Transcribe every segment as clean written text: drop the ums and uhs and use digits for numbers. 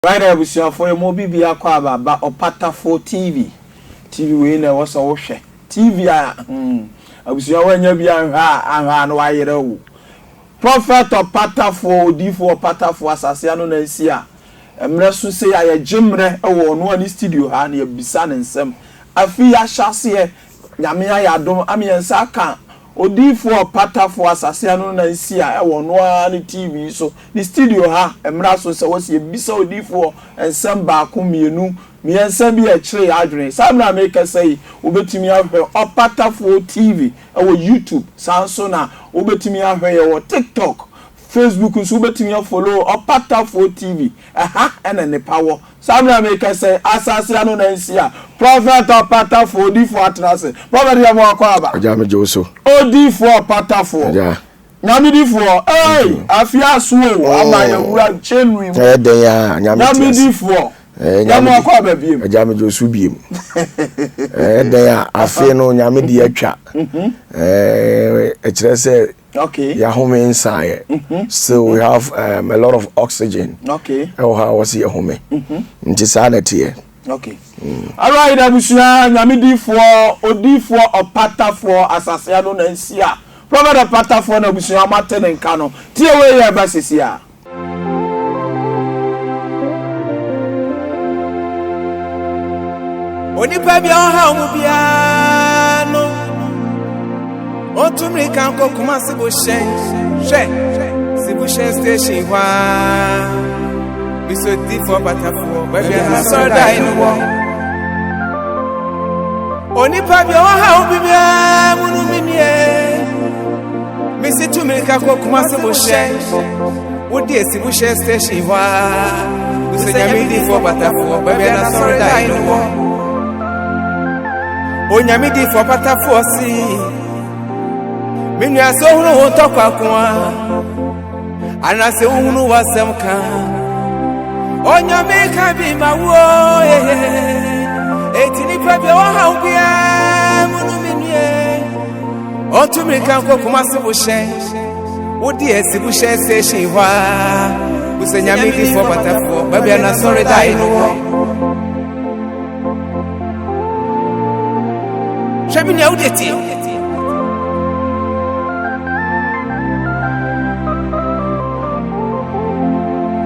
Right there, we see for a mobile be a quaba, but OPATAFUOR TV. TV winner was a washer. TV, I was your when you be and why you know. Prophet OPATAFUOR, D4 OPATAFUOR, Assassin, and Sia. And Resu say I a Jimre, oh, no one studio, and your Bisan and some. I feel I shall see Yamia, don't, I mean, Saka. D4 OPATAFUOR, Assassin, and Sia, one TV, so the studio ha, and Rasso was a Biso D4 and some back whom you knew. Me and some be a tray adrenaline. Some make us say, Ubetimi have OPATAFUOR TV, our YouTube, Sansona, Ubetimi have our TikTok, Facebook, Ubetimi follow OPATAFUOR TV, and then the power. Some make us say, Assassin and Sia, Prophet OPATAFUOR, D4 Atlas, Prophet Yamakaba, Jamajoso, D4 OPATAFUOR. Yeah. Nyami D4, hey, Afia Swo, Amaya, Chain, Nyami D4. Nyame kwa babiem ajame josu biem dey afi no nyame di atwa kire say okay ya home inside so we have a lot of oxygen okay how was your home nti sanity okay all right abusia nyame D4 odi4 OPATAFUOR asase no na nsia prophet OPATAFUOR na abusia matene nka no tie we ya basisia Onipa bia ha omubia no Otumri kan kokuma sibushen station wa biso D4 OPATAFUOR baby na so dai no wo Onipa bia ha omubia munu minie Misi tumri kan kokuma sibushen wodi sibushen station wa biso nyame D4 OPATAFUOR baby na so dai no wo Onyame D4 OPATAFUOR si Minu aso hunu utokwa kwa Anase hunu wasemka Onyame kabima wo Eti nipa bia waha ubia Munu minye Otumika nko kumasi bushe Udi esi bushe station wa Use nyame D4 OPATAFUOR Babi anasore dai nuwo Shabini ya udeti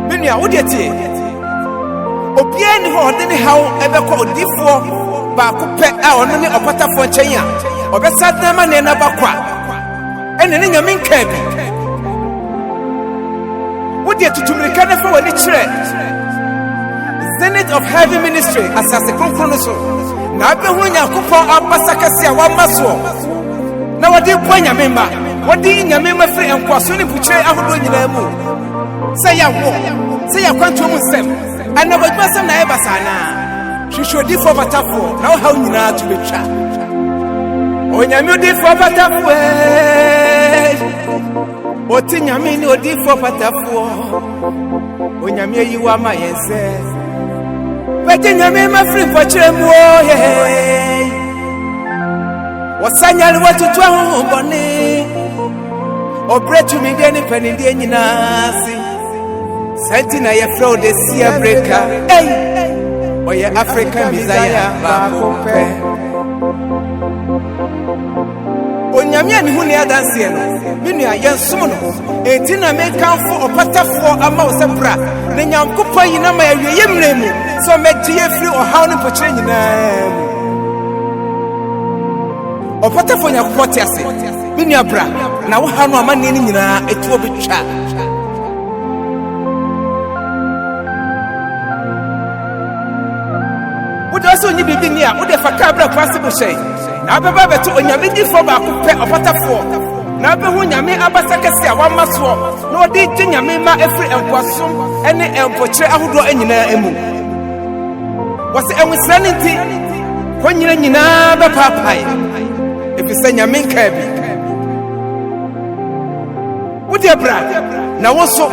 Mini ya udeti Obieni ho odini hao ebe kwa D4 ba kupe onini OPATAFUOR chenya obe sadnama nena bakwa ene nyame nkabi Udeti tumirika na fa wani chire Senate of Heavy Ministry asase konkrono so na abehu Nyankopon abasakase a wamaso na wadi kwanya memba wadi nyamema firi enkwaso ni buchire ahodo nyina mu say ya wo say ya kwanto mu nsem ana badwasem na ebasa na hwehwe D4 OPATAFUOR na wo hawo nyina to betwa onyame D4 OPATAFUOR oti nyame ni D4 OPATAFUOR onyame yiwa ma yense Bete nyame mafri mpochire mu oye Wasanyali watutu ahu mboni Obretu mide ni penindi nyinasi Senti na ye flow de siya breaker Oye Africa mizaya bakope Onyamia ni huni ya dansi eno Minu ya yensuno Etina mekanfo OPATAFUOR ama usebra Ni Nyankopon yinama ya yuye mremu So mejiye free ohaw ni pochire nyina OPATAFUOR Nyankopon tiase Minu ya bra na woha no amane ni nyina etuo betwa Ude so nyi bibi ni a ude fakabra possible shay na abeba beto onyame D4 ba kupe OPATAFUOR na abehu nyame abasakase a wamaso na odi gye nyame ma efri enkwasom ene empochire ahodo anyina emu wase enwisra nti konyina nyina ba papai efisa nyame nkabi udi bra na woso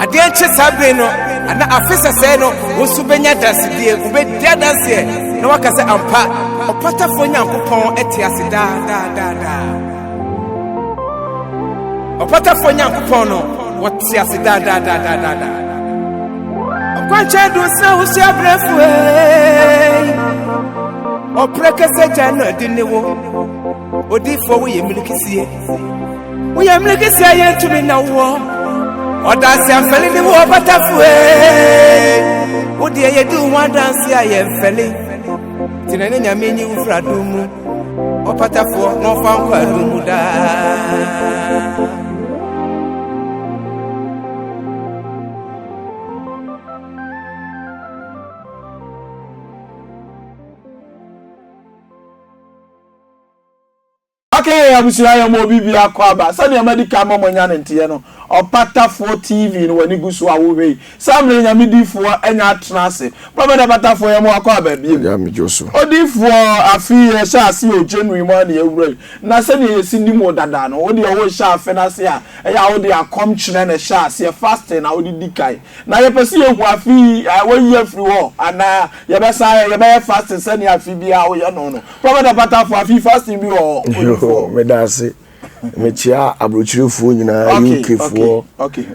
ade enche sabre no ana afisa se no woso benya dasidie ubedia danse na wakase ampa OPATAFUOR Nyankopon etiase da OPATAFUOR Nyankopon no watiase da Quancha do so se abrefue. O preke se jana dinewo. Odi for we miliki we am miliki say to me now. O dance am feli ni wo patafue. Odi ye do one dance ya ye feli. Tinene nyame nyi ufra dumu. O patafuo no fa kwa dumu da. Okay, abusia ya mo bibi akwaba. Sani America mama nyane ntie no. OPATAFUOR TV no wani gusu awowe. Samle nyamidifo enya atrase. Baba da patafo ya mo akwaba bi. Ya mi joso. Odifo afi ye sha ase o January mo na ewure. Na sani ye sindi mo dada no. Odi o sha afi na se a. Eya odi akom kire na sha ase fasting na odi dikai. Na ye pese ye hu afi wo ye free wo. Ana ye be sa ye be fasting sani afi bia wo ye no no. Baba da patafo afi fasting bi o. Me da se me chia abrochirefo nyina UK fo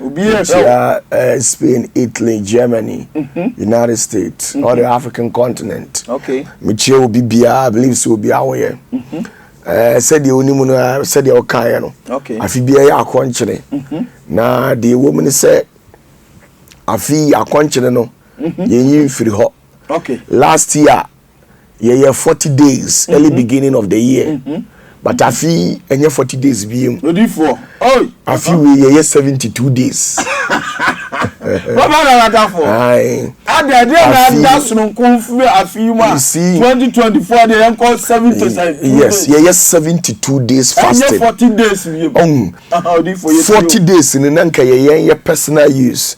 obi chia Spain, Italy, Germany, United States, all the African continent. Me chia obi bia, I believe so obi awoye. Said the onimu no said the okan no. Afi bia ya akonkyere. Na the woman say afi akonkyere no yenyi mfiri ho. Last year ye 40 days, early beginning of the year. But I feel any 40 days being ready for. Oh, I feel we 72 days. What about that for? I that's no confirm. I feel 2024 they am 70. Yes, 72 days fasting. 40 days. 40 days in nanka ye personal use.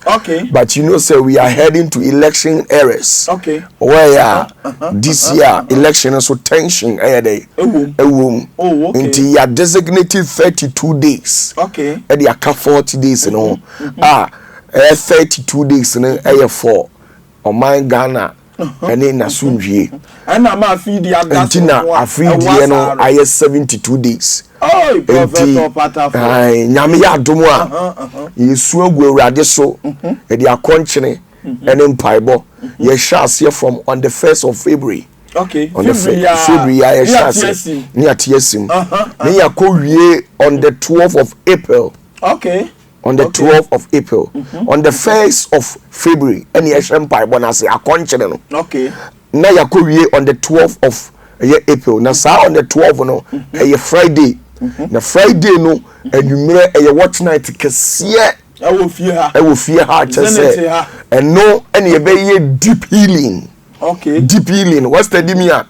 But you know, sir, we are heading to election eras. Where this year election is so tension day. Until you are designated 32 days. And you are 40 days, you know. 32 days, you know, 4. On my Ghana, and then Nasunji. And I'm a feed the Antina, a free no, I 72 days. Oh, Nyamia Dumwa, you swung with Radiso, and you are conchene, and then Pibo. You shall see from on the 1st of February. On the February, I shall see near TSM. Near Korea on the 12th of April. On the 12th of April. On the 1st of February, any empire when I say a continent. Now you Korea on the 12th of April. Now, on the 12th, no, a Friday. Now, Friday, no, and you may a watch night because I will fear her to say, and no, any deep healing. Deep healing. What's the dimia?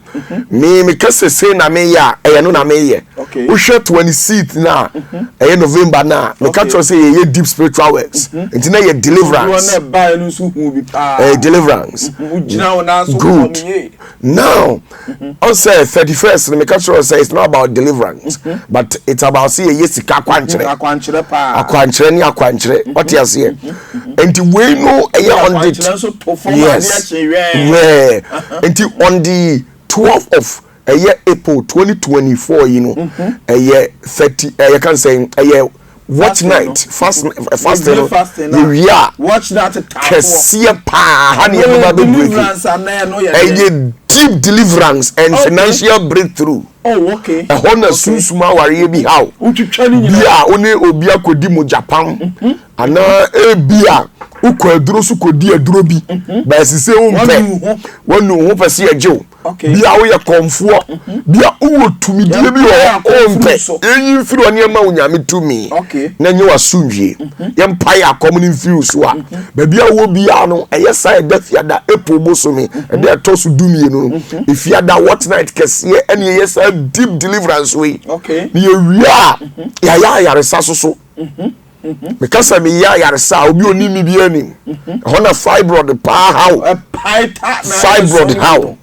Me kase say na me ya, no na me ye. We share 26th now, November now. Me catch say ye deep spiritual works. It's na ye deliverance. Deliverance. Good. Now, on say 31st, me catch say it's not about deliverance, but it's about say ye sika kwankyere. Akwankyere ni akwankyere. What you say? And we know on the yes. Until on the 12th of April 2024, you know, a year 30, you can say a year watch night, fasting, watch that deep deliverance and financial breakthrough. A honor susuma wari bi how. Bia one obia kodi mo Japan. Ana bia ukwaduro su kodi aduro bi. Ba sise wo mpe. Wonu wo pese eje. Bia wo ye konfuo. Bia wo tumidie bi wo mpe. Enyi firi oni ma onyame tumi. Na nye wasunwie. Ye mpa ya common feel so a. Ba bia wo bia no eye side da fiada April bosomi. E dey to su dumie no. Ifiada what night kese ene ye deep deliverance way. Ni ewia ya resaso so. Because me ya resa obi oni mi bi ani. Hona fibroid pa how. Fibroid how.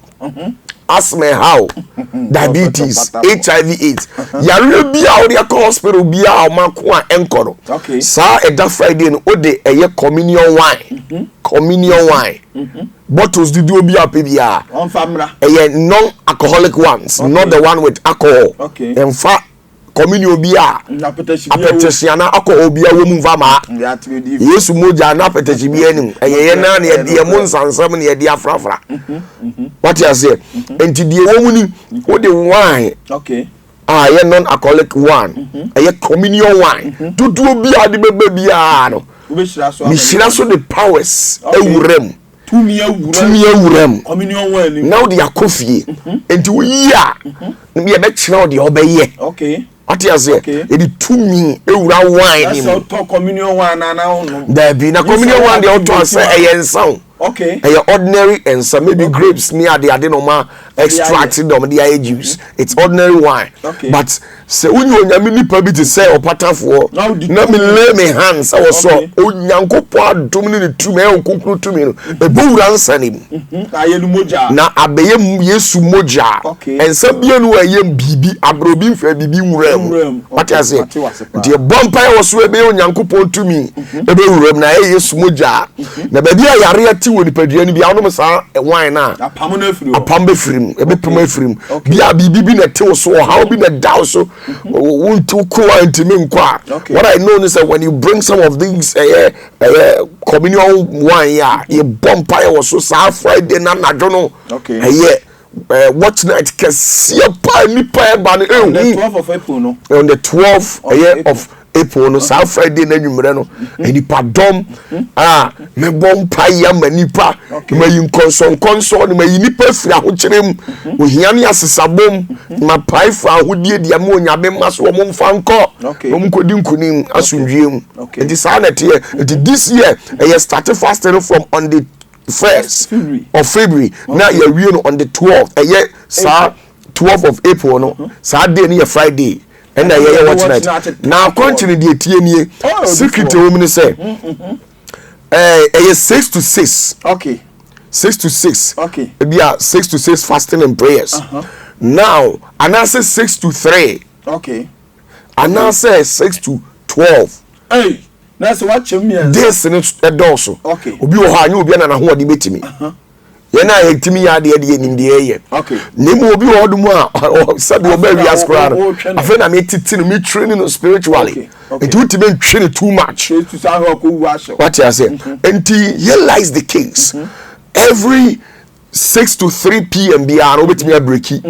Asthma how. Diabetes, HIV AIDS. Ya bi a odi akọ hospital bi a manko a enkoro. Sa e da Friday no ode eye communion wine. Communion wine. Bottles did you be up here? Non-alcoholic ones, not the one with alcohol. In fact, communion bia apeteshia na akọ obia wo mu vama Yesu moja na apeteshi bia nim eye na na de mu nsansam na de afrafra what you say enti de wo mu ni wo de wine ye non alcoholic wine ye communion wine dudu bia de bebe bia no mi shira so the powers ewurem tumi awuram communion wine now they are coffee enti wo yia me be kira de obeye what you say e tumi ewura wine ni so to communion wine na no there be na communion wine dey to say eyensan ordinary and some maybe grapes near the adenoma extracted them the juice it's ordinary wine but say when you nyame nipa bi to say OPATAFUOR na me lay me hands I was so onyankopon adom ni tumi e kokuru tumi no e bowura nsanim ayelu moja na abeye Yesu moja ensa bia no ayem bibi abrobi mfa bibi nwuram what you say the bompa e was so ebe onyankopon tumi e be wuram na Yesu moja na ba bia yare ati wo nipadua ni bia wonom sa wine na apam be firim ebe pema firim bia bibi bi na te so how bi na daw so won't ko antime nkwa what I know is that when you bring some of these communion wine you bump was so Friday na najono watch night kasi pa nipa ba no on the 12th of April no on the 12th of April no Friday na nwumre no nipa dom me bompa ya manipa me yin konson me nipa fira ho kyerem ohia ne asesabom ma pai fa hodie dia ma onyabe maso wo mfa nko wo mkodi nkunim asundwiem and this this year started fasting from on the 1st of February now you are on the 12th sa 12th of April no sa day ni Friday and I watch night now continue the tie secret woman say 6 to 6 6 to 6 it be 6 to 6 fasting and prayers now and I say 6 to 3 and I say 6 to 12 that's what you mean this is a doso obi wo ha anyu obi na ho odi betimi ye na yetimi ya de nim de ye nemu obi wo dum a sabi oba wi askra afa na me titinu me training spiritually it would be training too much what you say until here lies the case every 6 to 3 p.m. beyond obetimi a breaki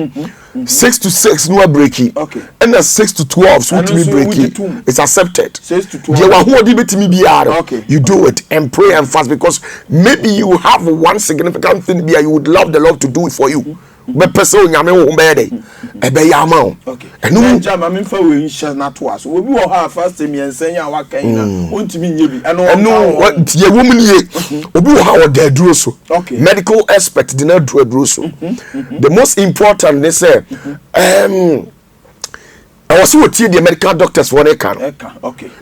6 to 6 no breaki and 6 to 12 so to be breaki it's accepted 6 to 12 you do it and pray and fast because maybe you have one significant thing there you would love the Lord to do it for you but person nyame wo be dey e be ya ma enu jama me fa we nsha na to aso obi wo ha fast me ensan ya wa kan na ontimi nye bi enu ye wo mu nie obi wo ha wo da duro so medical expert di na duro so the most important they say I was what the medical doctors for can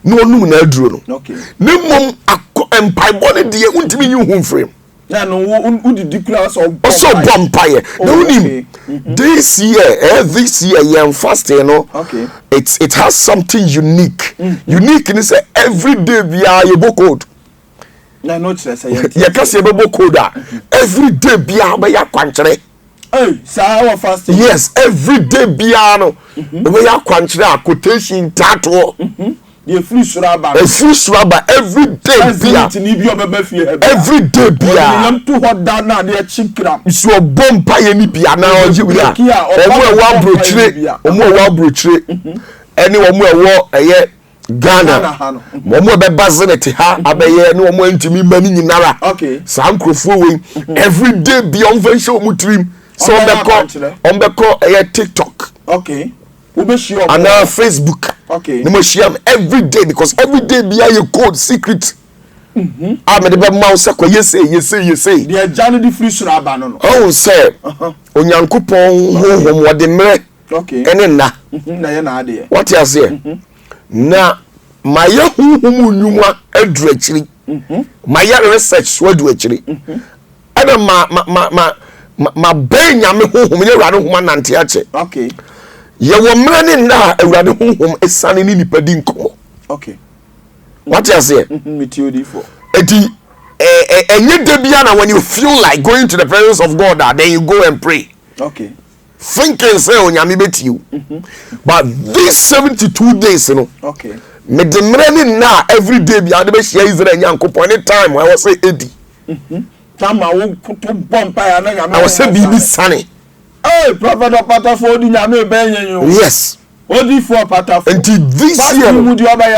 no na duro no ne mom empai body de ontimi nyu hu frame na no udidi kula so vampire no nim this year you fast you know it has something unique unique in say every day via your code na no say you can say bebo code every day via be ya kwanchere our fasting yes every day via no be ya kwanchere quotation tato the free suraba every day every day bia am too hot down na dey chikram so bompa ye ni bia na oji bia omo wa brochire eni omo ewo eye Ghana omo be bazinete ha abeye ni omo ntimi mani nyinara sankrofo we every day bia onvention omutrim so on be call eye TikTok and Facebook no share every day because every day be your code secret me the be mouse ko yes say the journey the free suraba no oh say onyankopon honhom wo de mere ene na ye na ade what you say na maye honhom nyuma aduru akiri maye research wo aduru akiri ana ma benyame honhom ye wrade honhom nante ache ye wo mrane na awurade honhom esane ni nipadi nko what you say metiodifo eti enye de bia na when you feel like going to the presence of God then you go and pray thinking say onyame beti you. But these 72 days, you know. Okay. Me demreni na every day bi ade be share Israel nyankopon any time I was say 80. Time I won to bomb ya na nyame. I was say bibi sane. Hey, prophet OPATAFUOR di nyame benyen you. Yes. Odi for OPATAFUOR. Until this year.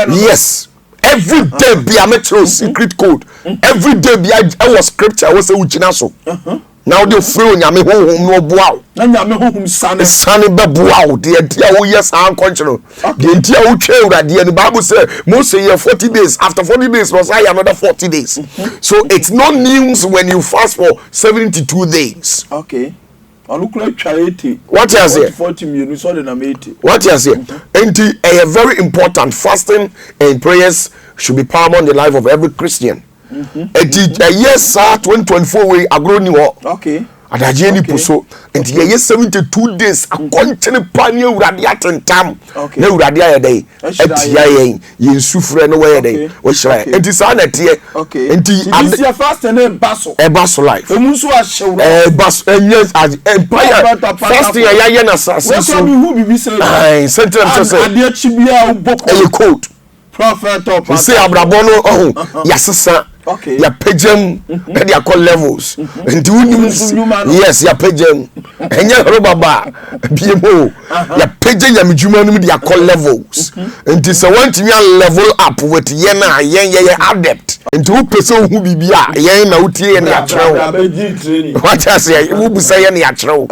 Yes. Every day be a metro secret code. Every day be I was scripture I was say uchina so. Now they free nyame honhom no boa. Na nyame honhom sane be boa. The entire wo yes an control. The entire wo twa urade the Bible say Moses say 40 days after 40 days was I another 40 days. So it's no news when you fast for 72 days. Okay. What you say? 40 minutes so na 80. What you say? And a very important fasting and prayers should be paramount in the life of every Christian. Yes, sir, 2024 we agro ni wo. Okay. Adaje ni puso. And yes 72 days a continue panye urade atentam. Na urade ayedai. Etia yen yensufre no we dey. Wo hira. Enti sa na tie. Enti this year fast and baso life. Emunso ahyew. Baso yes empire fasting ya na sase so. We who be say. Ai sentence say. Ade chibia uboko. E code. Prophet OPATAFUOR. Say abrabono yasesa. Okay. Ya pejam and ya call levels. And yes, ya pejam. And ya robaba BMO. Ya pejam ya mijuma no ya call levels. And this want to level up with yena yen adept. And who person who bibia yen na utie yen ya trao. What I say, who be say yen ya trao.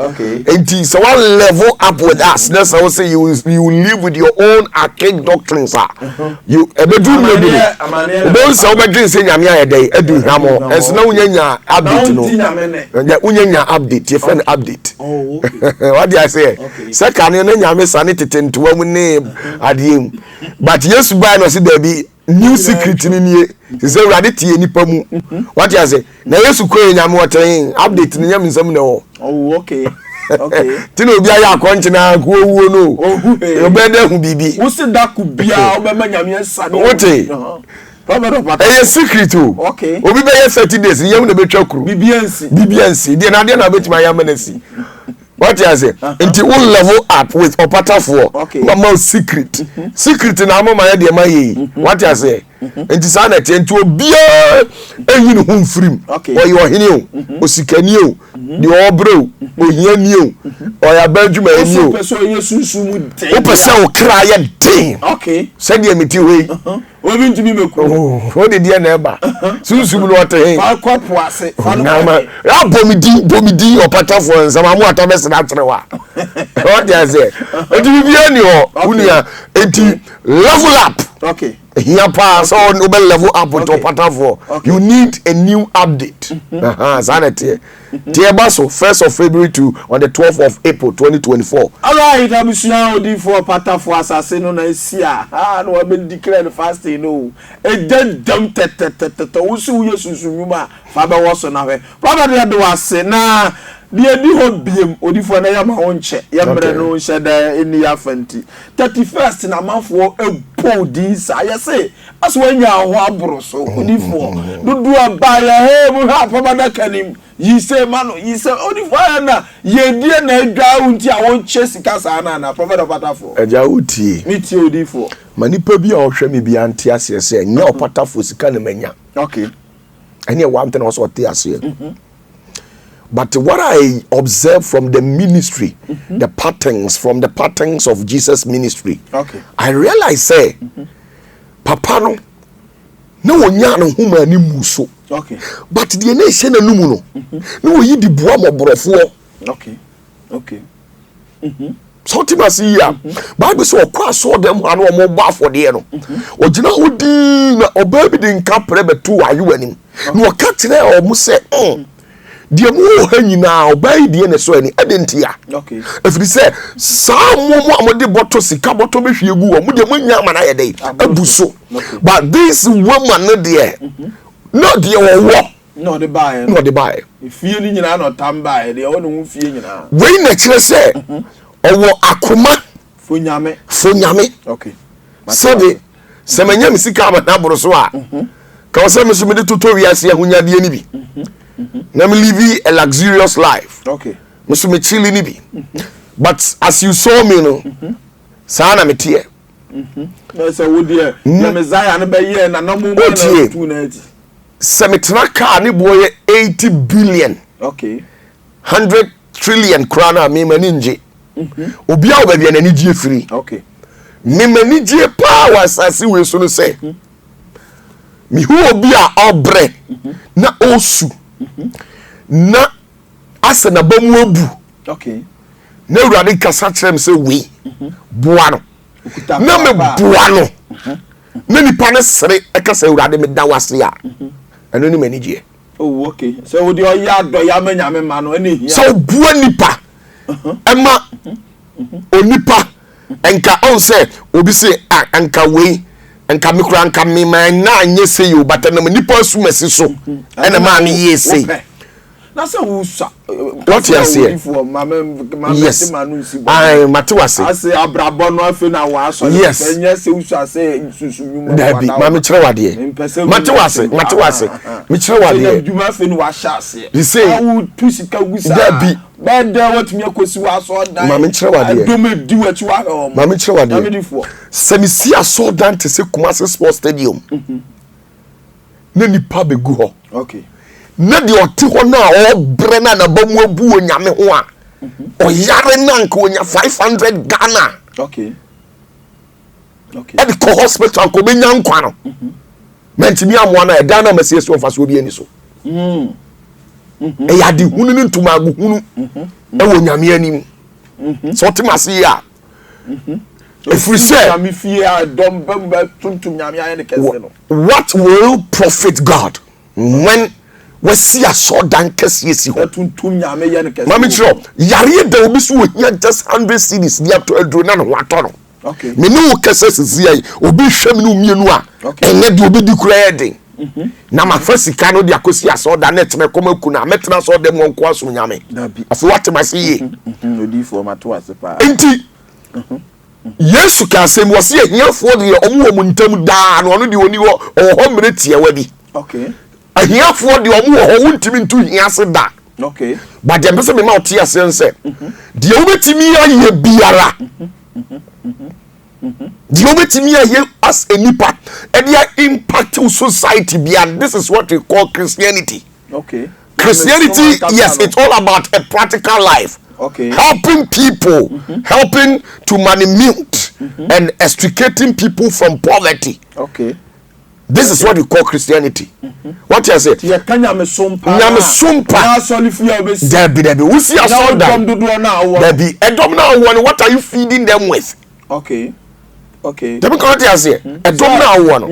And this one level up with us. That's how say you live with your own archaic doctrines. You ebedu no. Don't say obedrin say nyame edu hamo enso na unyanya update no ya unyanya update your friend update. Oh, okay. What do I say? Second na nyame sane tetentuwa mu ne adiem but yes buy no say there be new secret ni nie say urade tie nipa mu. What do I say? Na yesu ko nyame woten update ni nyame nsam na wo. Oh, okay. Okay. Tino obi aya akonche na ko owuo no. Obeda hu bibi. Wo se da ku bia obema nyame sane. Wote. A secret too. Okay. Obi be 30 days yam na betwa kru. Bibiansi. Dey na betima yam na si. What you say? Until we level up with OPATAFUOR. Okay. Mama secret. Secret na mama ya dey maye. What you say? Until sana te ntu obia enyi no humfrim. Or you hini o. Osikani o. Di obro. Ohiani o. Or ya badwuma eni o. Person yesunsumu den. O person o kra ya den. Okay. Said ye meti we. Obi ntumi meku. O de dia na eba. Sunsumu no ote. Fa kwapo ase. Ya bomidi OPATAFUOR nsama mu atabese na trewa. What you say? Enti bibia ni ho. Unia enti level up. Okay. Here pass on over level up with OPATAFUOR. You need a new update. Sanity. Tiebaso 1st of February to on the 12th of April 2024. All right, I'm sure for OPATAFUOR assassin na sia. No we been declare fasting no. E den dam tete wo su yesusu nyuma fa be wo so na we. Probably do ase na die di ho biem odifo na yama ho nche yembre no nche da eni afanti 31st na mafo epo dis ayese aso anya ho abro so odifo dudu abaya he mu ha fa bada kanim yise mano yise odifo na yedie na adwa unti a wo nche sika sa na prophet OPATAFUOR eja utie miti odifo manipa bi a ohwe me bi ante ase se nya OPATAFUOR sika na manya. Okay. Any one thing also te ase. But what I observe from the ministry, the patterns of Jesus' ministry, I realize say, Papa no wonya no huma ni muso. Okay. But the nation na numu no. No yi di boa mo borofo. Okay. So timasi ya. Bible say okwa so dem anu o mo ba for de no. Ogina odi na oba bi di nka prebetu ayu anim. No ka tire o mo say die mu ha nyina obai die ne so ani adentia. Okay. If you say some amode boto sika boto be hwiegu o mu de manya mana ye dey abuso. But this woman no there. No dey wo. No dey buy. Fie ni nyina no tamba e dey o no fie nyina. We na kire say owo akoma fonyame. Okay. Sabe semanya misika ma na boro so a. Ka o se me so me de toto wiase ahunya de ni bi. Na me live a luxurious life. Okay. Musu me chili ni bi. but as you saw me no sana me tie so wo de na Messiah no be ye na no mo na tu na ati se me tena car ne boye 80 billion okay 100 trillion krana me mani nje obi a oba bia na ni gie free okay me mani gie pa wasase we so no se mi hu obi a obre na osu na asa na bamu abu okay na urade kasa kyerem se we boa no na me boa no na nipa ne sere ekasa urade me da wase a eno ni mani gie oh okay so wo de o ya do ya manya me ma no ene hia so boa nipa ema onipa enka on se obi se anka we enka me kura anka me man na anye se yo bata na nipa asu mesi so ena ma me ye se na se wo sa what you say yes I matewase ase abrabo no afi na wa so enye se wo sa se susu nyumo dabi ma me kire wade matewase me kire wade djuma afi no wa sha ase you say wo tusika gusa dabi beda watumi akosi wa so dan ma me kire wade do me di wachi wa ho ma me kire wade se me si aso dan te se Kumasi Sports Stadium na nipa begu ho okay na de ote ho na obre na bamu abu onyame ho a oyare na nka onya 500 Ghana okay okay e de ko hospital ko benya nkwa no mentimi amoa na e dan na masie so mfa so obi ani so e ya de hunu ni ntuma agu hunu e wo nyame anim so timase ya if say nyame fie a dom bamba tuntum nyame aye ne kese no what will profit God when we see a so dan kese si ho tuntum nyame ye ne kese mami chiro yare da obi so hia just 100 cedis dia to adro na no wato no okay me no kese sisi ai obi hwem no mienu a enne de obi di kura eden na ma fasika no de akosi aso da net me koma kuna metena so de mo nko aso nyame afi what ma see ye odi for mato asepa enti Yesu ka asem wo se ahiafo de omo wo ntam da no no de oni wo ho mre tie wa bi okay ahiafo de omo wo wuntimi ntu hiase da okay but dem pese me ma otia sense de obetimi aye biara de obetimi aye as a nipa and they impact society beyond. This is what we call Christianity. Okay. Christianity, yes, it's all about a practical life. Okay. Helping people, helping to manumit and extricating people from poverty. Okay. This is what we call Christianity. What you say? Nyame sumpa. Debi. We see a soldier. Debi. Edom now one. What are you feeding them with? Okay. Okay. Debi come here say. Edom now one.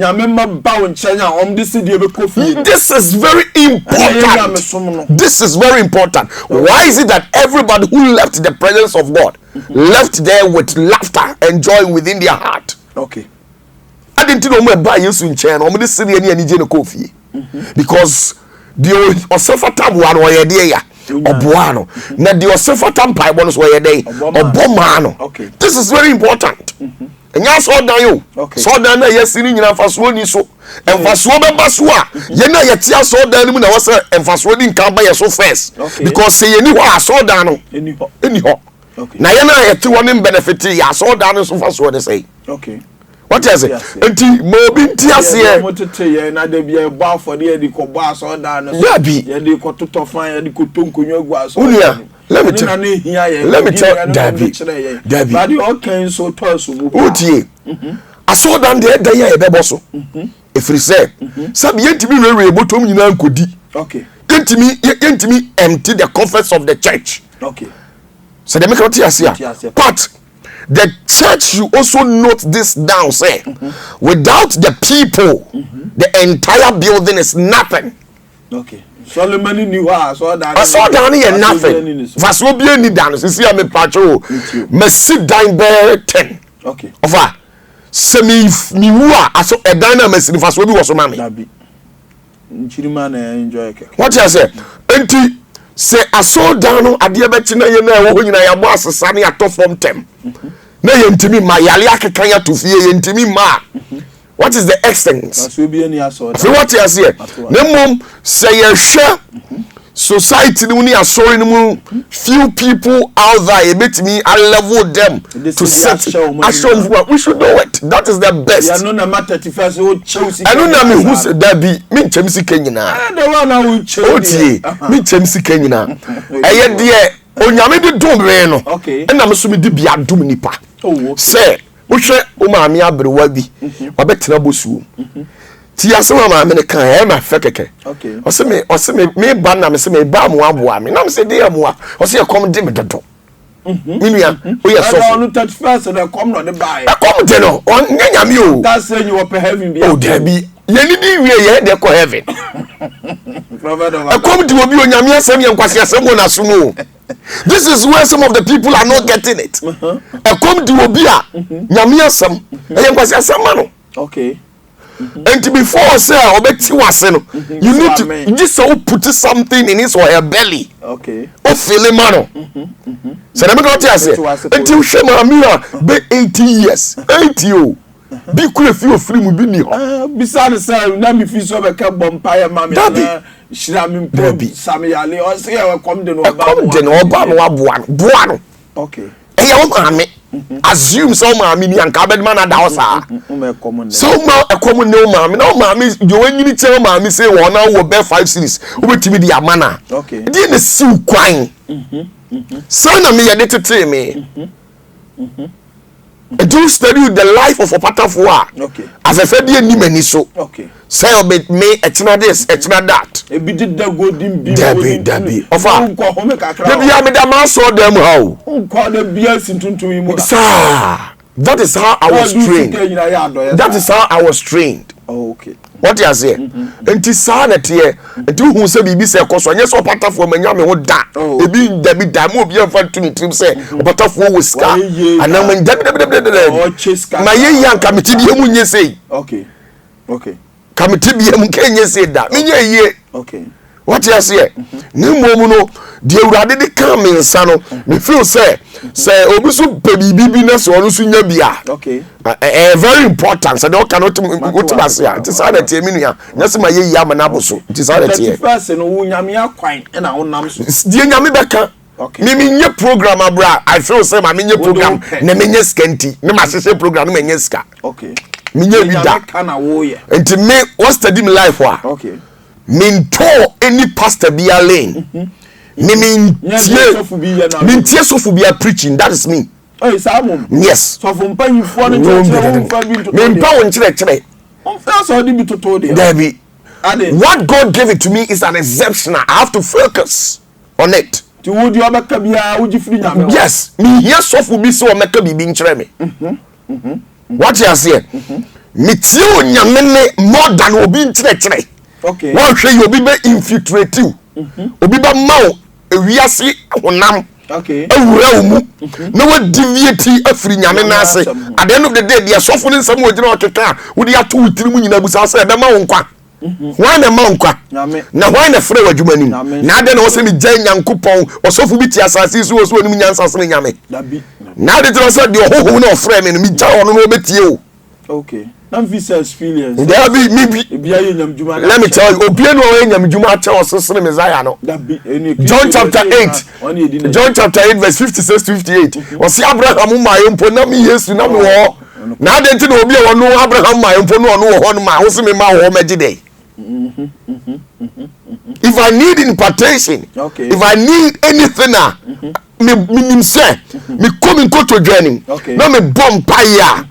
This is very important. This is very important. Why is it that everybody who left the presence of God left there with laughter and joy within their heart? Okay. I didn't know about you in China. I'm just sitting here and coffee because the Osefata one way there, Obuano. Now the Osefata pie ones were there, Obomano. Okay. This is very important. And you saw that you saw that yes, in Faswoni so and Faswoba Baswa. Yena Yatia saw that when I was and Faswoni can buy so first because say you knew I saw that anyhow. Okay. Now Yana had 2 one benefit. I saw that so fast what they say. Okay. What is it? Enti mobi ntiase mo tete ye na de bia ba for de di ko ba so da no ye de ko toto fan ye di ko tonkonwa gu aso unia let me tell Dabi but you okay so to so bu otie aso dan de ye be boso efri say sabi yentimi rewe botom nyina nkodi okay yentimi empty the coffers of the church okay so they make it here but the church should also note this down, say, without the people, the entire building is nothing. Okay. Solomon knew I saw that. I saw down here nothing. Vasobia ni dance. You see, I'm a patrol. Me sit down there 10. Okay. Over. Semi mi wa. I saw a dynamic. Vasobi was mami. Dabi. Chiriman enjoy. What you say? Enti. Say I saw down at the abetina ye na wo nyina ya bo asesane ato from tem na ye ntimi ma yale akeka ya to fie ye ntimi ma what is the extent so be any aso so what you say na mom say ye hwe society no ni asori no few people out there bet me I level them to set ashom. We should do it. That is the best. Ya no na matter 31st o choose. I don't know me who said that be me nkyem sika nyina. The one na we choose. Otie me nkyem sika nyina. Eye de onyame de dom me no. Na me so me di bia dom nipa. Say wo hwe o maame abrewa bi wabetena bosuo. Ti asema maame ne kan e ma fe keke. Ose me ba na me se me ba mo aboa me na me se de amoa. Ose e kom de me dodo. Minia o ye so. On 31st na kom no de buy. E kom de no on nyanyame o. That say you up heaven be. Oh there be. Ye ni di wie ye de ko heaven. E kom de obi onyame asem ye nkwase asem na so no. This is where some of the people are not getting it. E kom de obi a nyame asem ye nkwase asem ma no. Okay. And before say obeti wase no, you need to just so put something in his or her belly. Okay. O feel mano. So let me go to say until shema amira be 80 years. 80 o. Bi kure fi o free mu bi ni ho. Beside say na me fi so be ka bompire mama na shira me mpo samiyale o say e come de no ba. Come de no ba no aboa no. Okay. E ya o maame. Assume so maame ni anka bed man da hosa. So ma e common no maame. No maame you when you tell maame say won na wo be 5 series. Wo betimi di amana. Okay. Di na siw kwan. So na me ye de tete me. Do study the life of OPATAFUOR. Okay. As a fedi ni mani so. Okay. Say obet me etina this, etina that. E bi did the golden be. Debbie. Ofa. Unko home kakra. Debbie ya me da man so dem how. Unko de bia sintuntum mu. Sir, that is how I was trained. That is how I was trained. Oh, okay. What you say? Enti sa na tie, enti hu se bibi se koso, anye so OPATAFUOR manya me ho da. E bi Debbie da mo bi anfa tuni trim se OPATAFUOR wo ska. Ana man Debbie. Oh, cheska. Ma ye yanka me tibie mu nye sei. Okay. Okay. Ka me tibie mu kenye sei da. Me nye ye. Okay. What you say? Ni mo no de urade de kan me nsa no me feel say obi so pe bibi na so no so nya bia. Okay. Very important. So they cannot go to Basia. It is how that me nua. Nya se ma ye ya na boso. It is how that here. First no wo nyame akwan na wo nam so. Die nyame beka. Okay. Me nye program abra. I feel say ma me nye program na me nye skanti. Me ma se program me nye ska. Okay. Me nye bi da. Kana wo ye. Enti me what study me life wa. Okay. Minto any pastor be a lane. Mintie sofu be a preaching. That is me. Hey, Simon. Yes. So from paying for the what God gave it to me is an exception. I have to focus on it. Yes. Me here sofu be so make be being me. What you say? Me tie nyamene more than obi nkyerɛkyerɛ. Okay. One say you be infiltrate you. Obi ba maw ewiase honam. Okay. Ewura mu. Na wa deviate afiri nyame na ase. At the end of the day, the sofo ne nsam ogina otweka, wo de ato witiri mu nyina busa say be ma wo nkwa. Why na ma nkwa? Na why na frɛ wadwumanim? Na ade na wo se me gyan nyankopɔn, osofo bi ti asase so so anim nyansa se nyame. Na ade tro say de ohoho na ofrɛ me no me gya ono no obetie o. Okay. Let me experience. There be let me tell you, Obiano Nyamjuma tells us Messiah. John chapter 8. John chapter 8, verse 56 to 58. Was Abraham my own ponami yes to no war. Now they didn't be no Abraham my own pono on my house in my home day. If I need impartation, if I need anything, me say, me come in to joining. No me bomb paya.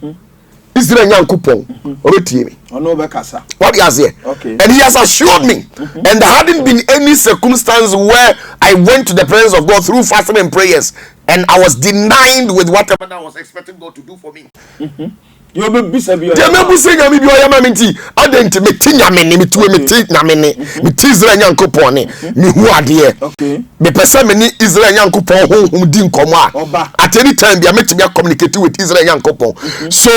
Israel Yankupon, obetie me. What he has here. Okay. And he has assured me. And there hadn't been any circumstance where I went to the presence of God through fasting and prayers and I was denied with whatever I was expecting God to do for me. You be bisabi. They me bu say nyame bi oyama menti. Adenti me ti nyame ne me tuwe me ti nyame ne. Me ti Israel Yankupon ne. Me hu ade. Okay. Me pese me ni Israel Yankupon honhom di nkomo a. At any time be me communicate with Israel Yankupon. So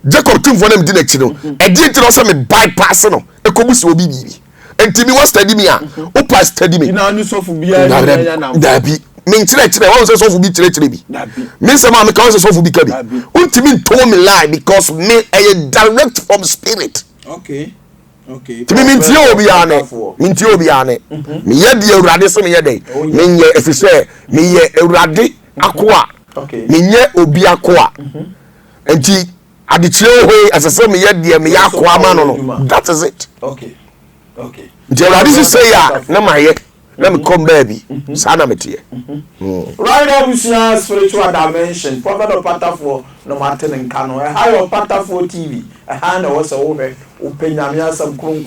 Jacob tim for them di na chiro. E di ntiro say me bypass no. E ko busi obi bibi. Enti me was study me a. Opa study me. Ina anu sofu bia na. Dabi. Me nkyerɛkyerɛ wɔn sɛ sɔfo bi kyerɛkyerɛ bi me nsɛm a meka wɔn sɛ sɔfo bi ka bi wontumi ntɔn me lie because me ɛyɛ direct from spirit. Okay. Okay. To me mintie obi ane. Mintie obi ane. Me ye de Awurade so me ye dey. Me nye efise me ye Awurade akoa. Okay. Me nye obi akoa. Enti adechire ho asese me ye de me ya akoa ma no. That is it. Okay. Okay. Nti Awurade say ya na maye. Let me come baby. Sana metie. Right now we see spiritual dimension. Prophet OPATAFUOR no matter in Kano. How OPATAFUOR TV. A hand was a over. Upenya some kron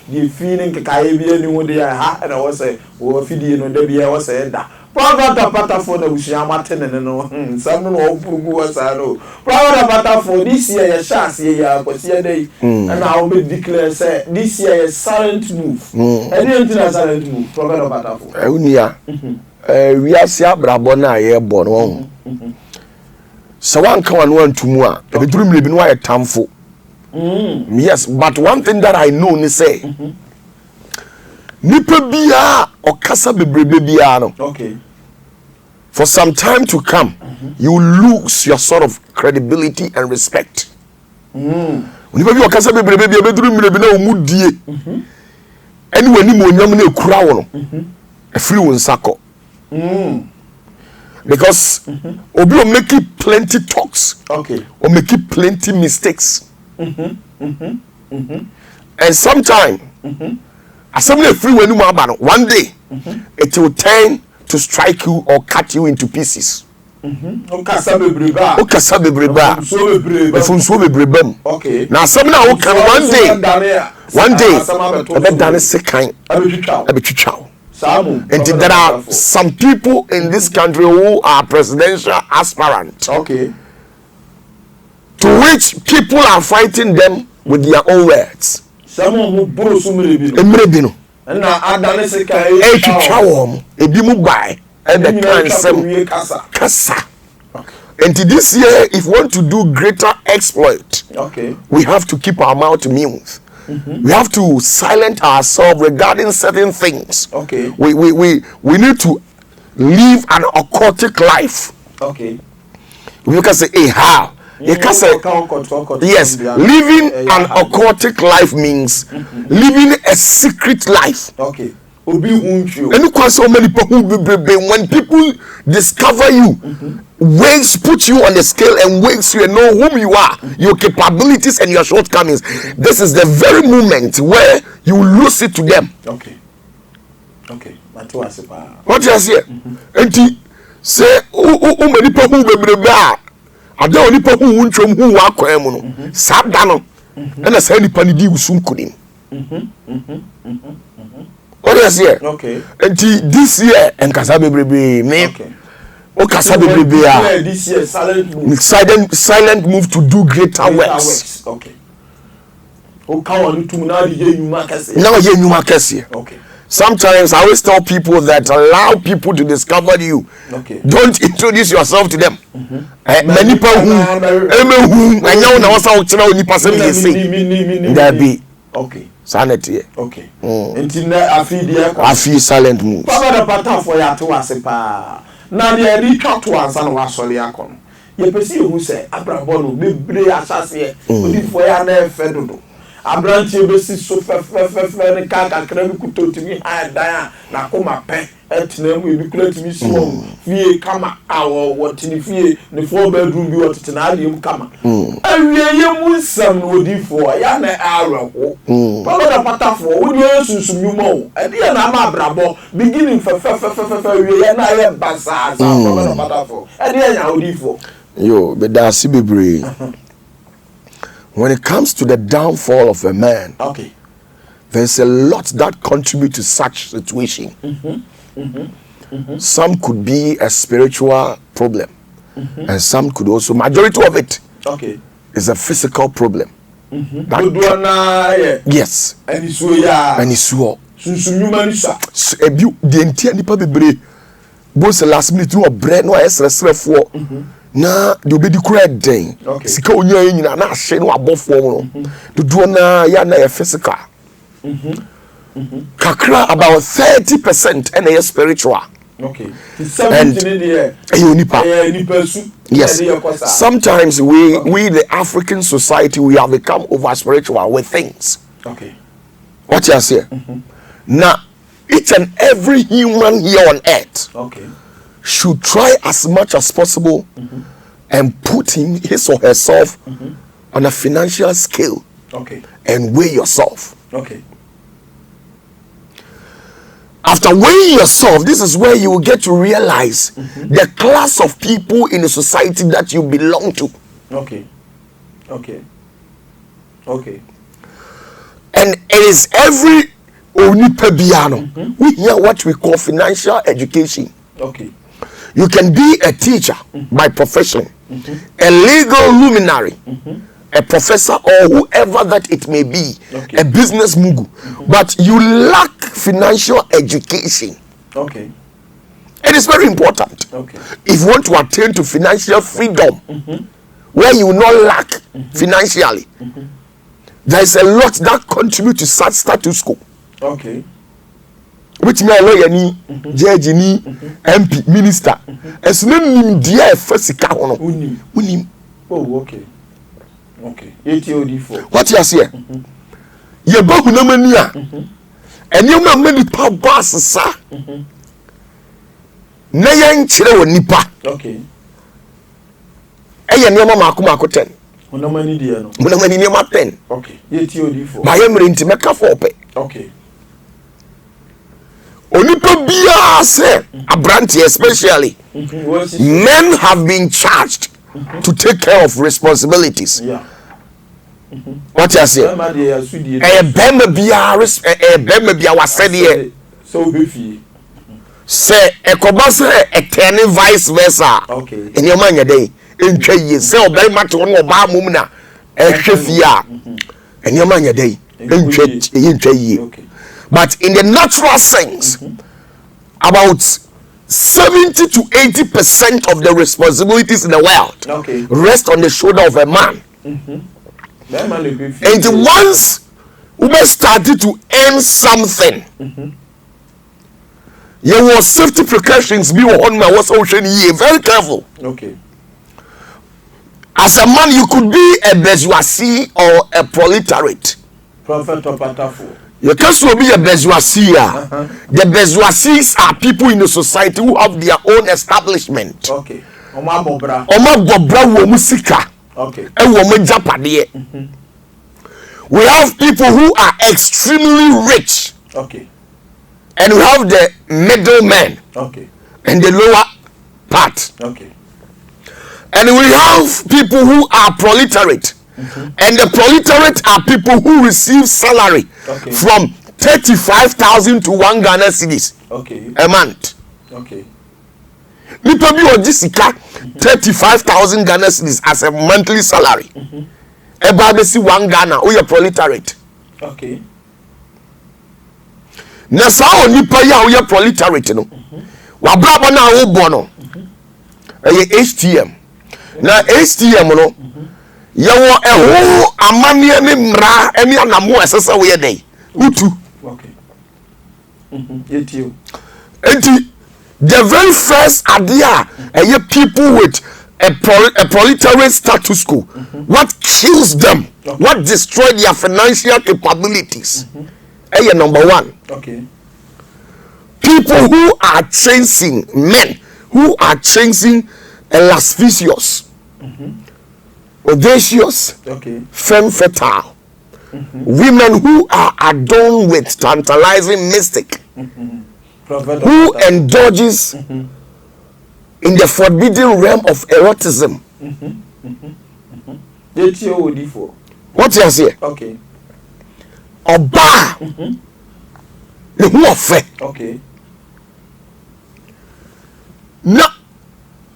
the feeling kakaye bi eni wo de ha na wo say wo fidie no da bia wo say da. Prophet OPATAFUOR na we see amaten no. Some no opurugu wasa no. Prophet OPATAFUOR this year ya chance ya kwasi dey. And now we declare say this year is silent move. Anything a silent move. Prophet OPATAFUOR. Unia. We are see abrabo na ye bo no. So one kan one tumu a e be duru mle bi no aye tamfo. Yes, but one thing that I know ni say nipa bia okasa bebrebe bia no. Okay. For some time to come, you lose your sort of credibility and respect. Nipa bia okasa bebrebe bia be duru mle bi na omudie. Anyway ni mo nyam na ekura wo no. E free won sako. Because obi will make it plenty talks. Okay. Or make it plenty mistakes. And sometime, assembly free when you one day, it will turn to strike you or cut you into pieces. Okay. Now, some now can one day, done second, and there are some people in this country who are presidential aspirants. Okay. To which people are fighting them with their own words. Someone who borrows so many people. Emrebino. And now I done say Chawom. Ebi mu buy. Ebe kansem. Kasa. And this year, if we want to do greater exploit, okay, we have to keep our mouth mute. We have to silence ourselves regarding certain things. Okay. We need to live an occultic life. Okay. We can say, hey, how? You can say, yes, living an occultic life means living a secret life. Okay. And you can so many people when people discover you, weighs put you on the scale and weighs you and know whom you are, your capabilities and your shortcomings. This is the very moment where you lose it to them. Okay. Okay. What you say? And say, many people ada oni pa hu ntwom hu wa kwa mu no sada no na say ni pa ni di usum kunim what is here? Okay. And this year enkasa bebrebe me okay, o kasa bebrebe a this year silent move to do greater works. Okay. O ka won tum na ye nyuma kase okay. Sometimes I always tell people that allow people to discover you. Okay. Don't introduce yourself to them. Many people who and you know what's out now nipa say me say there be okay sanity. Okay. Until I feel silent move. Papa OPATAFUOR ya to ase pa. Na de ri twa to ansa na wasole akon. Ye pesi hu say abrabo no bebre asase odi fo ya na efe dodo. Abranti ebesi so fe ne kaka kra bi kutotimi ha dan na koma pe etina mu ebi kula timi so fie kama awo wotini fie ne 4 bedroom bi wotete na adiem kama awie ye mu nsam no odi fo ya na awerako Papa OPATAFUOR wo dey sunsunmu mo e dey na ma brabo beginning fe wie ya na ye basa sa Papa OPATAFUOR e dey nya odi fo yo be da si bebre. When it comes to the downfall of a man, okay, there's a lot that contribute to such situation. Some could be a spiritual problem, and some could also, majority of it, okay, is a physical problem. Yes. And it's the entire nipa bebre both last minute no bread no esresrefo na de obedi kura den sika onya nyina na ahye no abofo no dodo na ya na ya physical kakra about 30% and a spiritual. Okay. 70 there. Yes. Sometimes we the African society we have become over spiritual with things. Okay. What you say? Now, each and every human here on earth should try as much as possible and put his or herself on a financial scale and weigh yourself. After weighing yourself, this is where you will get to realize the class of people in the society that you belong to. And it is every onipa biano. We hear what we call financial education. You can be a teacher by profession, a legal luminary, a professor, or whoever that it may be, a business mugu, but you lack financial education. It is very important. If you want to attain to financial freedom, where you will not lack financially, there is a lot that contribute to such status quo. Which may lawyer ni, judge ni, MP, minister. As no dear first car. What you say? You go to Namania, and you know many power bosses, sir. Nayan Chile Nipa. Aya nioma makuma 10. Una mani dia no. Una mani nioma 10. Yeti odifo. Ba yemre nti meka for pe. Onipa bia say abranti especially. Men have been charged to take care of responsibilities. What you say? Bema bia was said here. So beefy. Say ekobase etene vice versa. In your man your day. In ye say very much on oba mum na ehwefia. In your man your day. In ye. But in the natural sense, about 70 to 80% of the responsibilities in the world rest on the shoulder of a man. And once we started to earn something, there was safety precautions. Be on my was ocean here. Very careful. As a man, you could be a bourgeoisie or a proletariat. Prophet OPATAFUOR. You can still be a bourgeoisie. The bourgeoisies are people in the society who have their own establishment. Oma bobra wo musika. And woman japade. We have people who are extremely rich. And we have the middlemen. And the lower part. And we have people who are proletariat. And the proletariat are people who receive salary from 35,000 to 1 Ghana cedis a month. People be on this 35,000 Ghana cedis as a monthly salary. About 1 Ghana, or your proletariat. Na sa oni pa ya o your proletariat no. Wa brabo na wo bono. HTM. Na HTM no. Yawo eho amane ne mra eni anamo esesa we dey utu Yetio. The very first idea people with a proletariat status quo, what kills them, what destroyed their financial capabilities, number one, people who are chasing men who are chasing a lascivious, audacious, femme fatale, women who are adorned with tantalizing mystic, who indulges in the forbidden realm of eroticism. What you say? Oba, the who affair. Na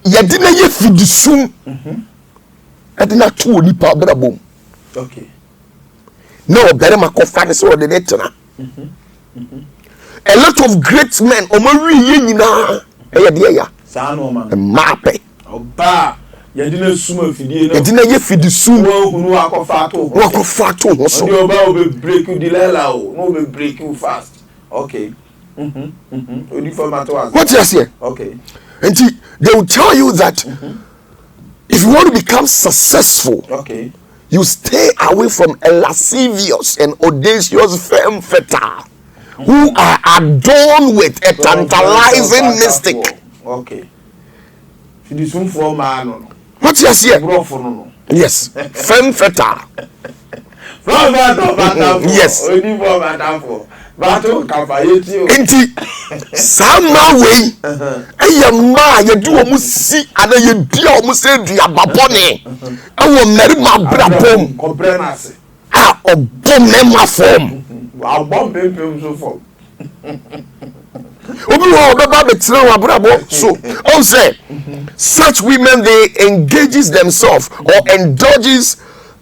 yadina ye fidisum. Adina tu ni pa brabom. No, better makofane so the netna. A lot of great men omari yina ya Sano man. Mape. Oba yadina suma fidie no. Yadina ye fidisum. Hunu akofato. Wakofato hoso. Obi oba obe break you dilela o. No obe break you fast. Odi formato as. What you say? And they will tell you that if you want to become successful, you stay away from a lascivious and audacious femme fatale who are adorned with a tantalizing mystic. Okay. Man. What you say? Yes, femme fatale. Yes. Inti sama way eye ma ye do omu si ana ye dia omu se dua babone awo meri ma brabom comprenance ah obom ne ma form abom pempem so form obi wo baba betre wa brabo so on say such women, they engages themselves or indulges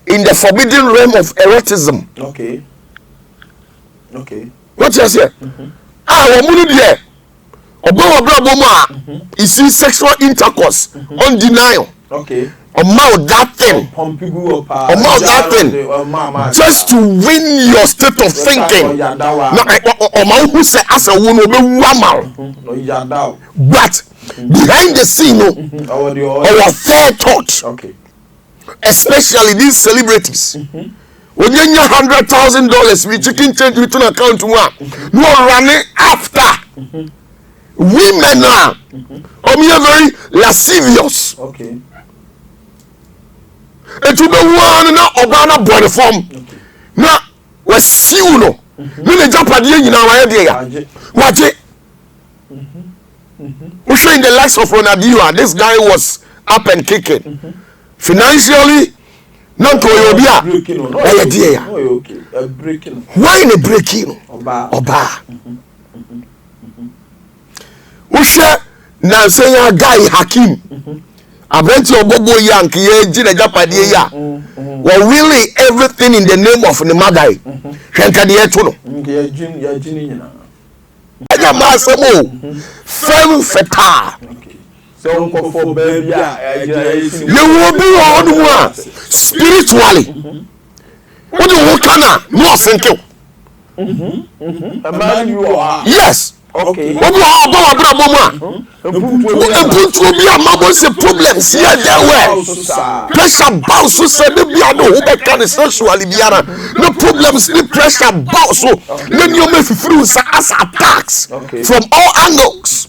in the forbidden realm of eroticism. Okay. What you say? Omunu de obo brabo ma is sexual intercourse undeniable. Okay. Amount that thing. Amount that thing. Just to win your state of thinking. Now, who say as a woman but behind the scene, our fair thought. Okay. Especially these celebrities. When you get $100,000 with chicken change between account one, no running after women are very lascivious. Okay. And to be one now Obana boy form. Now we see you no. No the Japanese in our idea. Watch it. We showing the likes of Ronaldinho. This guy was up and kicking. Financially, not to Obia. Why in a breaking? Oba. We share now say a guy Hakim. Abenti obobo yank ye jina Japanese ya. Well, really everything in the name of the mother. Shankadi etuno. Aya masemo. Femme fatale. So for baby, you will be on one spiritually. What do you can no thank you? A man you are. Yes. Okay. What do you put to be a mother's problems here there were. Pressure bounce so said the piano who can sexually be no problems, the pressure bounce so then you may through as attacks from all angles.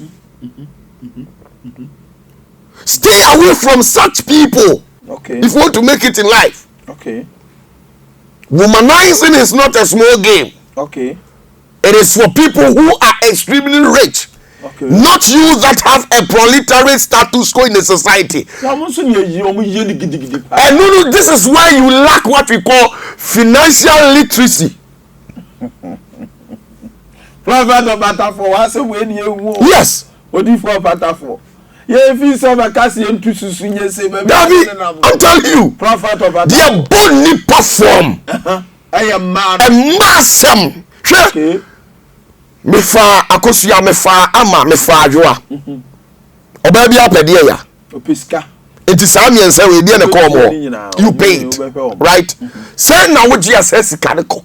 Stay away from such people. Okay. If you want to make it in life. Okay. Womanizing is not a small game. Okay. It is for people who are extremely rich. Okay. Not you that have a proletariat status quo in the society. And no, this is why you lack what we call financial literacy. Yes. What do you for OPATAFUOR? Yeah, if you saw a Cassian to Susunya say, David, I'm telling you, Prophet of they are born perform. I am mad. A massam. Okay. Me fa akosia me fa ama me fa adwoa. Oba bia pede ya. Opiska. Enti saa me nsa we bia ne call mo. You paid. Right? Say na wo gi asesi kane ko.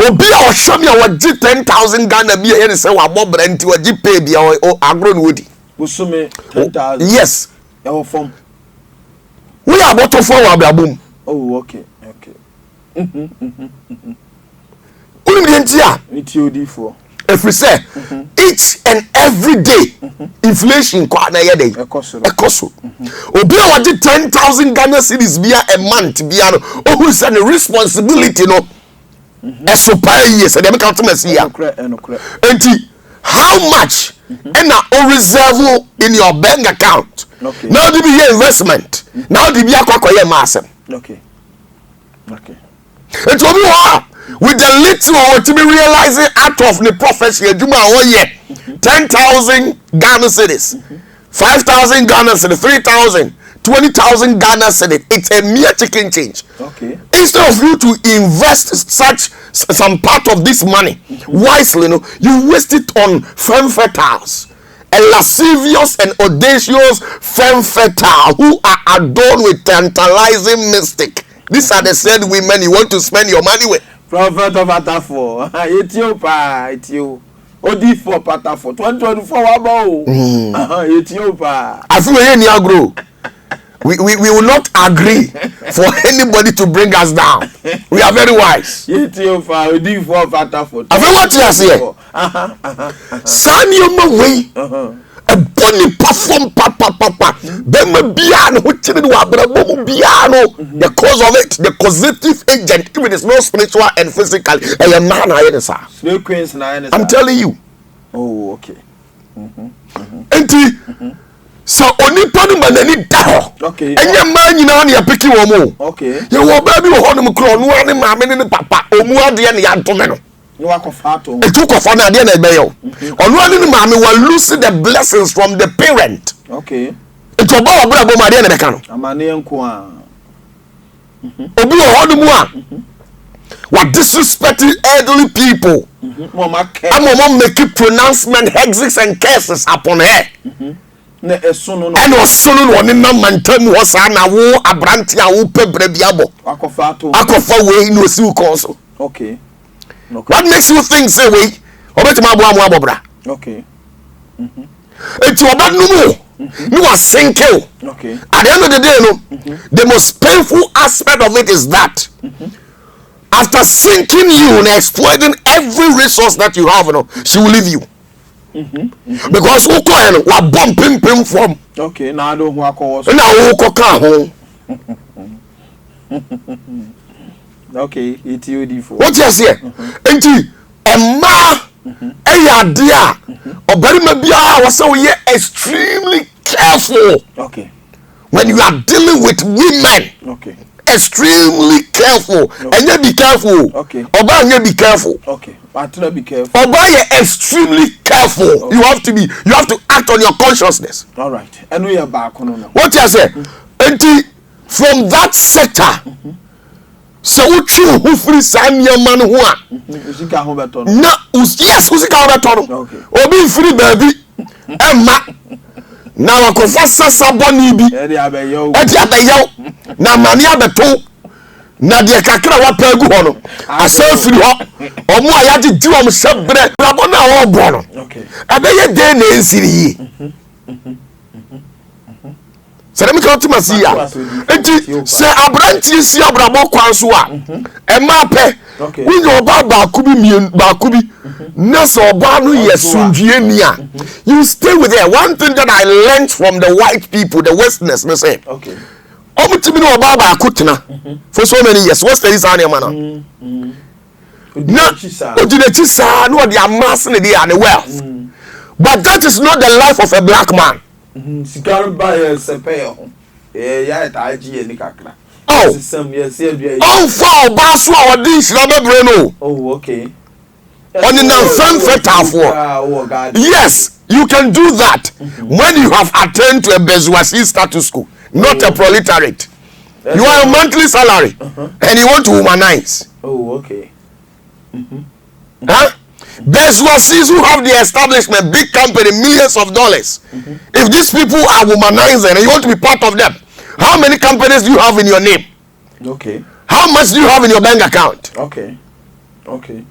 Obi a ohwe me a wo gi 10,000 Ghana bia ye ne say wa bobra nti wo gi pay bia o agro no wodi. Usume 10,000. Yes. Your form. We are bottom for wa boom. Oh, okay. It's UD4. If we say each and every day inflation kwa na ye dey ekoso obi a wadi 10,000 Ghana cedis bia a month bia no who is an responsibility no eso pa yes dem count me see ya enti how much and na reserve in your bank account now the be investment now the be akwakoye masem okay it will be with the little to be realizing out of the prophecy, 10,000 Ghana cedis, 5,000 Ghana cedis, 3,000, 20,000 Ghana cedis. It's a mere chicken change. Okay. Instead of you to invest some part of this money wisely, you waste it on femme fatales, a lascivious and audacious femme fatale who are adorned with tantalizing mystic. These are the said women you want to spend your money with. Prophet of OPATAFUOR. Ethiopia. OD for OPATAFUOR. 2024 wabo. Ethiopia. I feel any agro. we will not agree for anybody to bring us down. We are very wise. You too far. We do for OPATAFUOR. I feel what you are saying. Sani yoma way. A bunny perform papa. Bema biano who children wa brabo biano. The cause of it, the causative agent, even it's not spiritual and physical. A man I I'm telling you. Oh, okay. Enti so onipa no manani da ho. Okay. Enye man nyina na ya peki wo mo. Okay. Ye wo ba bi wo ho no mkro no ane maame ne papa omu ade ne ya ntome no. No akofa to. Etu kofa na ade na ebe yo. Onu ane ne maame will lose the blessings from the parent. Okay. Etu oba wo bra bo ma ade na beka no. Amane enko a. Obi wo ho no mu a. What disrespecting elderly people. Mama making pronouncement, hexes and curses upon her. Ne esono no. And osono no ne na mantam wo sa na wo abrante a wo pebre biabo. Akofa we no si ukonso. Okay. What makes you think say we obetima abo abobra? Okay. Eti oba no mo. No was sinking. Okay. At the end of the day no, the most painful aspect of it is that after sinking you and exploiting every resource that you have, she will leave you. Because who can wa bumping pim from. Okay, now I don't want to. Now who can home. Okay, it's you for. What you say? Enti Emma dear or very maybe I was so extremely careful. Okay. When you are dealing with women. Okay. Extremely careful. Okay. And you be careful. Okay. Oba you be careful. Okay. But be careful. Oba you extremely careful. Okay. You have to act on your consciousness. All right. And we are back on. What you say? From that sector. So who free Sanya man who are? Yes, who's okay. Obi free baby. Emma. Now I confess saboni bi. Eti abeyo. Na mani abeto. Na de kakra wa pagu ho no. Asa firi ho. Omo ayaje di om sebre. Rabo na wo bo no. Okay. Abeye de na ensiri yi. Sere mi ka otima si ya. Enti se abrantie si abrabo kwan so a. Emma pe. Okay. When your baba kubi na so ba no yesundue ni a. You stay with her. One thing that I learned from the white people, the Westerners, me say. Okay. Omutimi no baba akutena for so many years. What's the reason na na? Na odineti sa no dey amass ne dey and wealth. But that is not the life of a black man. Sikar ba sepeo. Ya ta ji ni kakra. Oh, for basu or this bebre no. Oh, okay. On the yes, you can do that when you have attained to a bourgeoisie status quo, not a proletariat. You are a monthly salary and you want to humanize. Oh, okay. Huh? Bourgeoisies who have the establishment, big company, millions of dollars. If these people are humanizing and you want to be part of them, how many companies do you have in your name? Okay. How much do you have in your bank account? Okay. Okay.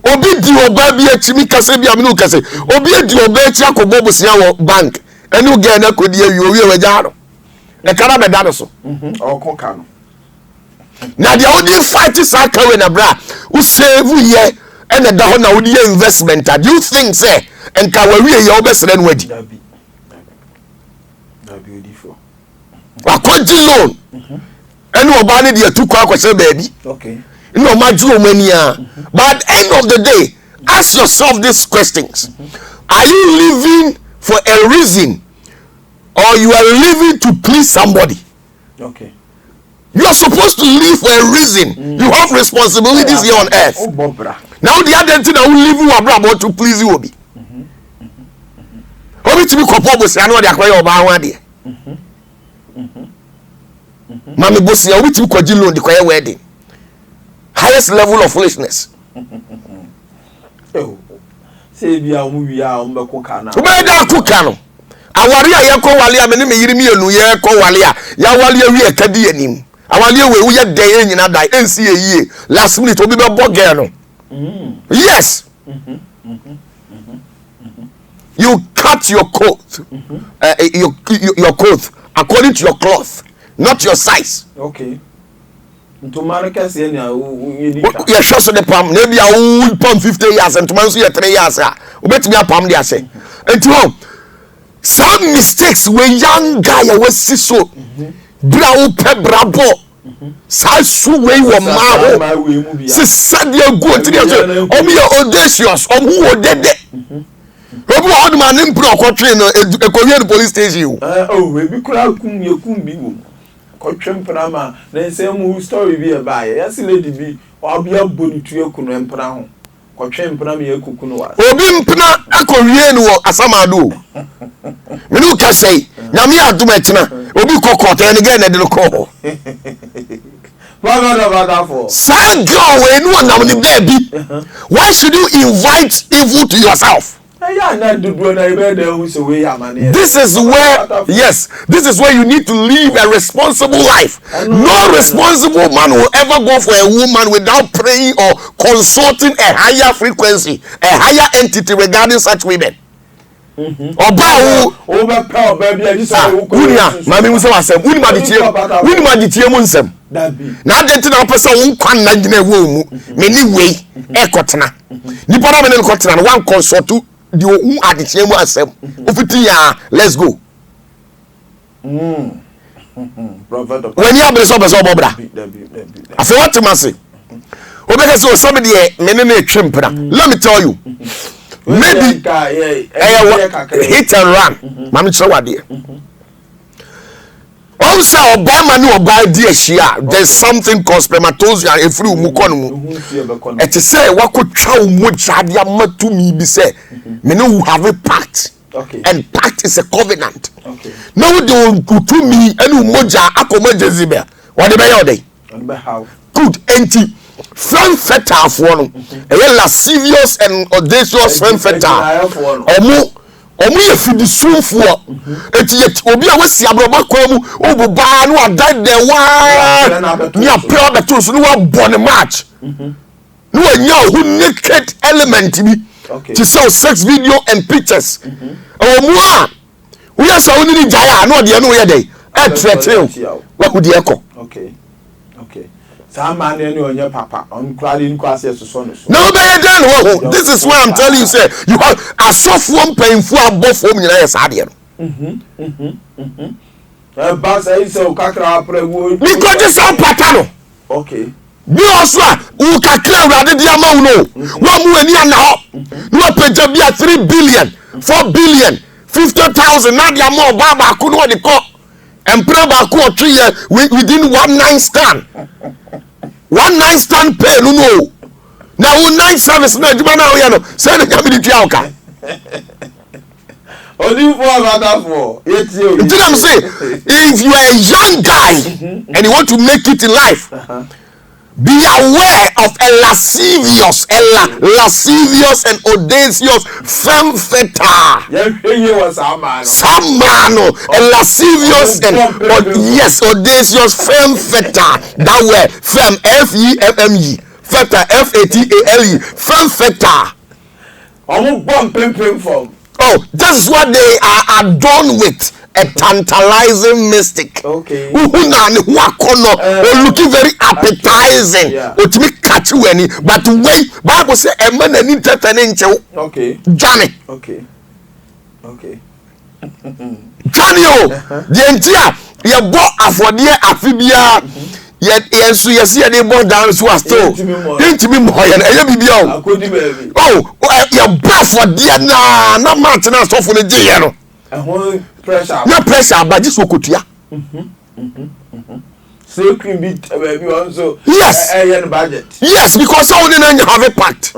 Obi di oba bi etimi kase bi aminu kase. Obi di oba echi akobo bosia wo bank. Enu ge na kodi awi waja no. E kara be da so. Okoka no. Na dia odi fight sa kawe na bra. U save ye and da ho na odi investment. Do you think say enka wawi ye obesere no adi? Dabi beautiful. Akwaji loan. Enu oba ne dia tu kwa akwese baby. Okay. No matter many but at the end of the day, ask yourself these questions. Are you living for a reason or you are living to please somebody? Okay. You are supposed to live for a reason. You have responsibilities here on earth. Now the other thing that will live you about to please you will be. Obi to be couple say I know they acquire oba wan there. Mami bosi obi to be kwaji loan the choir wedding. Highest level of foolishness. Say be a movie a umbeko kana. Ubeda kuka no. Awari a yeko wale a me yiri mi enu yeko wale a ya wale wi akadi anim. Awale we wo ye den nyina dai ensi eyie. Last minute obi be bogel no. Yes. You cut your coat. Your coat according to your cloth, not your size. Okay. Ntomano kese na you show so the palm maybe a old palm 50 years and tomorrow you 3 years ah obetimi apam dey ase enti some mistakes when young guy was so bra wo pe brabo sa su we wo ma ho se sadia go enti dey o me audacious o mu odede obi o man impro okotwe no ekowie the police station we bi kura kum yekum bi wo kotwem prama na nsem story bi e ba ye yasi lady bi obia bonitu ekunu empra ho kotwem prama yekuku no wa obi mpna akowie no asamado me no ka sei nyame adom akina obi kokota ene ga na de ko Sad girl when you are the baby. Why should you invite evil to yourself? This is where, yes, this is where you need to live a responsible life. No responsible man will ever go for a woman without praying or consulting a higher frequency, a higher entity regarding such women. Na denti na pesa won kwan na gina wo mu me ni wei e kotena ni para me ne kotena no wan consult di o adechie mu asem ofiti ya let's go when you be so bobra afi what mase obeka so somebody me ne twempra let me tell you maybe hit and run mama chawade also obama ni oba di ehia there's something called spermatozoa efiri umukono mu et say wakotwa umogya dia matumi bi say me no have a pact. Okay. And pact is a covenant. Okay. Now they to me and umogya akoma Jezebel what dey be dey and how good empty femme fatale for no lascivious and audacious femme fatale omo ye fidi sunfo eti obi a wasi abroba kwa mu obuba no ada de wa ni apel the tools no wa born match no anya who naked element bi to sell sex video and pictures omo a we are so ni jaya no de no ye dey e threaten wa ku de eko okay man any on your papa on crowding classes to son. No, this is why I'm telling you, say you have a soft one painful above home in a sadia. Because it's a pattern. Okay. Be also who can clear rather the amount. No more now. No pay 3 billion, 4 billion, 50,000. Not the more Baba could what they call and pray back 3 years within 1 night stand. 1 night stand pay no. Now 1 night service no juma na we no. Say the community aka. Only for OPATAFUOR. I'm saying if you are a young guy and you want to make it in life, be aware of a lascivious and audacious femme fatale. Some man, a lascivious and yes, audacious femme fatale. That way, femme F-E-M-M-E, fatale F-A-T-A-L-E, femme fatale. Oh, that's what they are adorned with. A tantalizing mystic. Okay. Who looking very appetizing. What me catch you any? But wait, Bible say a man and entertaining. Okay. Johnny. Okay. Johnny, the entire you bought afodie afibia. Yes, you see they bought down so as to. Ain't me more and bibia. Oh, you bought for dear na maintenance of the day. Pressure. No pressure, but just okutia. So cream bit baby also. Yes. Budget. Yes, because I only have a part.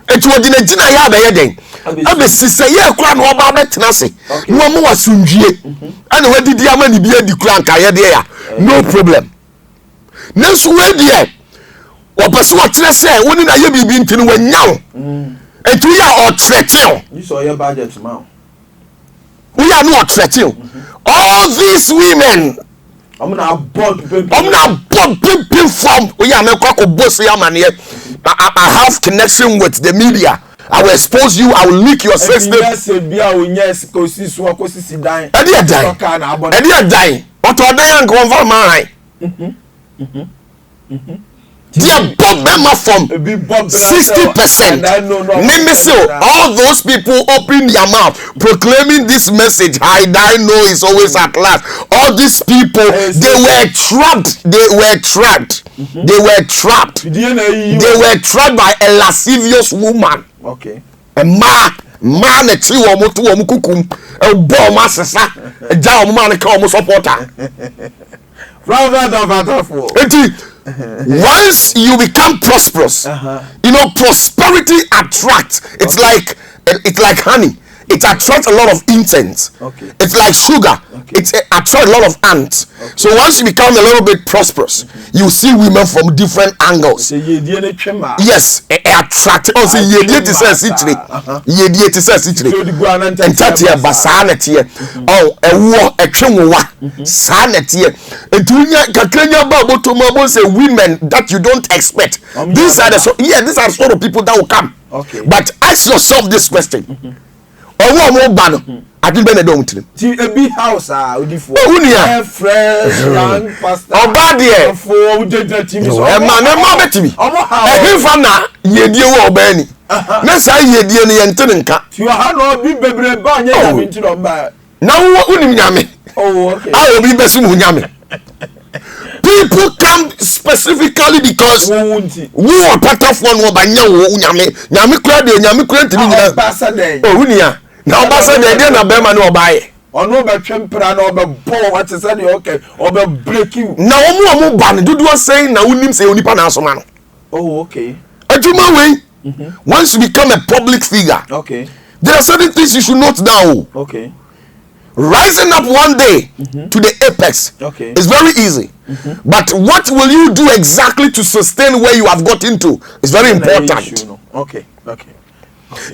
It was in a dinner yard by then. I sister yeah crown or babet nasi. No more sunjie. And where did the amani be the crown there? No problem. Next way there. Or pursue what I say, when I be been to when now. And 2 years or threaten. You saw your budget amount. We are not threatening. All these women. I'm not born people from. We are not boss. I have connection with the media. I will expose you, I will leak your system. Yes, yes, Edi die. What are they and go mine? Dear Bob Member from 60%. Name so all those people open their mouth proclaiming this message. I know is always at last. All these people, they were trapped. They were trapped. They were trapped. They were trapped by a lascivious woman. Okay. A man a chiwo motu wo mukukum e bo ma sesa e ja o man ka o supporter. Once you become prosperous, you know, prosperity attracts. It's like honey. It attracts a lot of incense. Okay. It's like sugar. Okay. It attracts a lot of ants. Okay. So once you become a little bit prosperous, you see women from different angles. Yes, attract. Also, yediet says itri. Yediet says itri. And tatia basanetie. Oh, a war, a chumwa, sanetie. And tunya kakrenya babo to mabo say women that you don't expect. These are the sort of people that will come. Okay. But ask yourself this question. Owo mo ba no adi be na do mutrim ti e bi house odifo fresh young pastor oba de fo ujeje timi so e ma na ma betimi e hifa na yedie wo oba ni na sa yedie no ye ntene nka ti ha no bi bebre ba nya ya minti no ba na wo unim nyame okay a obi besu mu nyame. People come specifically because we are part of one wo ba nya wo nyame kura de nyame kura ntimi nyina oh unia na obasa de dia na be ma na obaye ono be twempra na obe bo what is say okay obe break you na omu ba ne dodo saying na unim say onipa na asoma no oh okay aduma we once you become a public figure okay there are certain things you should note down okay rising up one day to the apex is very easy but what will you do exactly to sustain where you have got into is very important. Okay.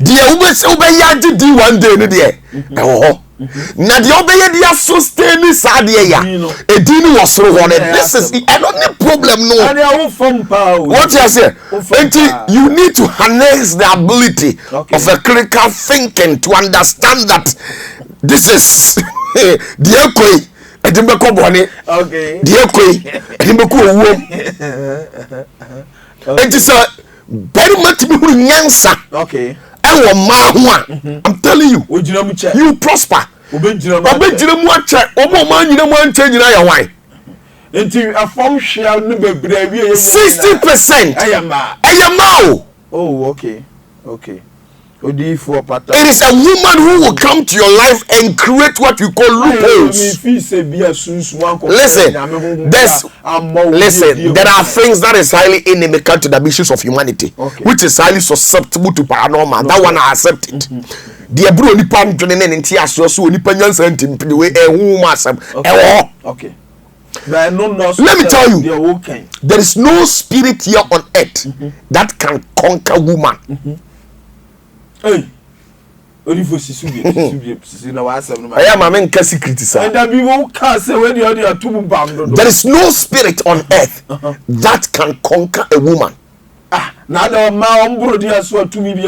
Dear obey di one day no there na the obey dia sustain sadia ya edini was so one. This is any problem no what you say you need to harness the ability of a critical thinking to understand that this is the ekoi edimeko boni okay the ekoi edimeko owo it is a very much nyansa okay ewo ma ho a I'm telling you you prosper obejira mu ache omo ma nyina mu anche nyina ya wan enti afom hwea no bebre wi 60% ayama oh okay it is a woman who will come to your life and create what you call loopholes. Listen, there are things that is highly inimical to the missions of humanity, which is highly susceptible to paranormal. That one I accept it. The bro ni pam dwene ne nti aso so ni panyansa ntim the way okay. Let me tell you, there is no spirit here on earth that can conquer woman. Hey, only secret. I am a man can secret. There is no spirit on earth that can conquer a woman. Now the man to me be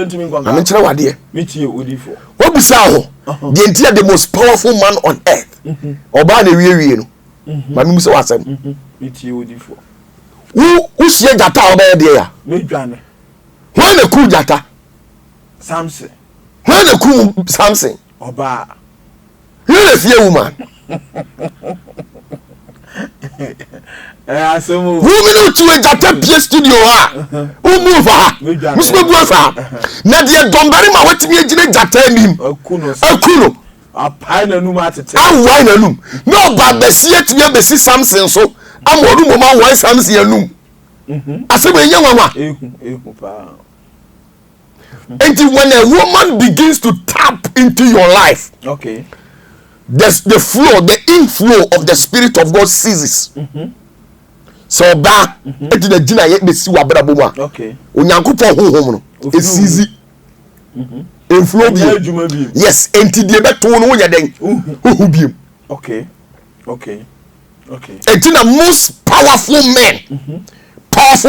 what be so? The most powerful man on earth. Oba de wie no. Mami so asem. Who see jata oba de ya? Me dwane. When the cool jata Samson. When the cool Samson. Oba. You a fear woman. Woman to a jata P studio who move her. Must go her. Na dia dombari ma wetimi agine jata nim. Akuno. A pine no matter. I wine a loom. No ba besie to be besi Samson so. Am oru mo ma wine Samson anum. Asebe yen wanwa. And when a woman begins to tap into your life, okay, the flow, the inflow of the Spirit of God ceases. So that it is the jina yet be see wabra boma. Okay. Onyankopon honhom no. It's easy. Inflow bi. Yes, enti de beto no nya den. Who bi. Okay. Enti na most powerful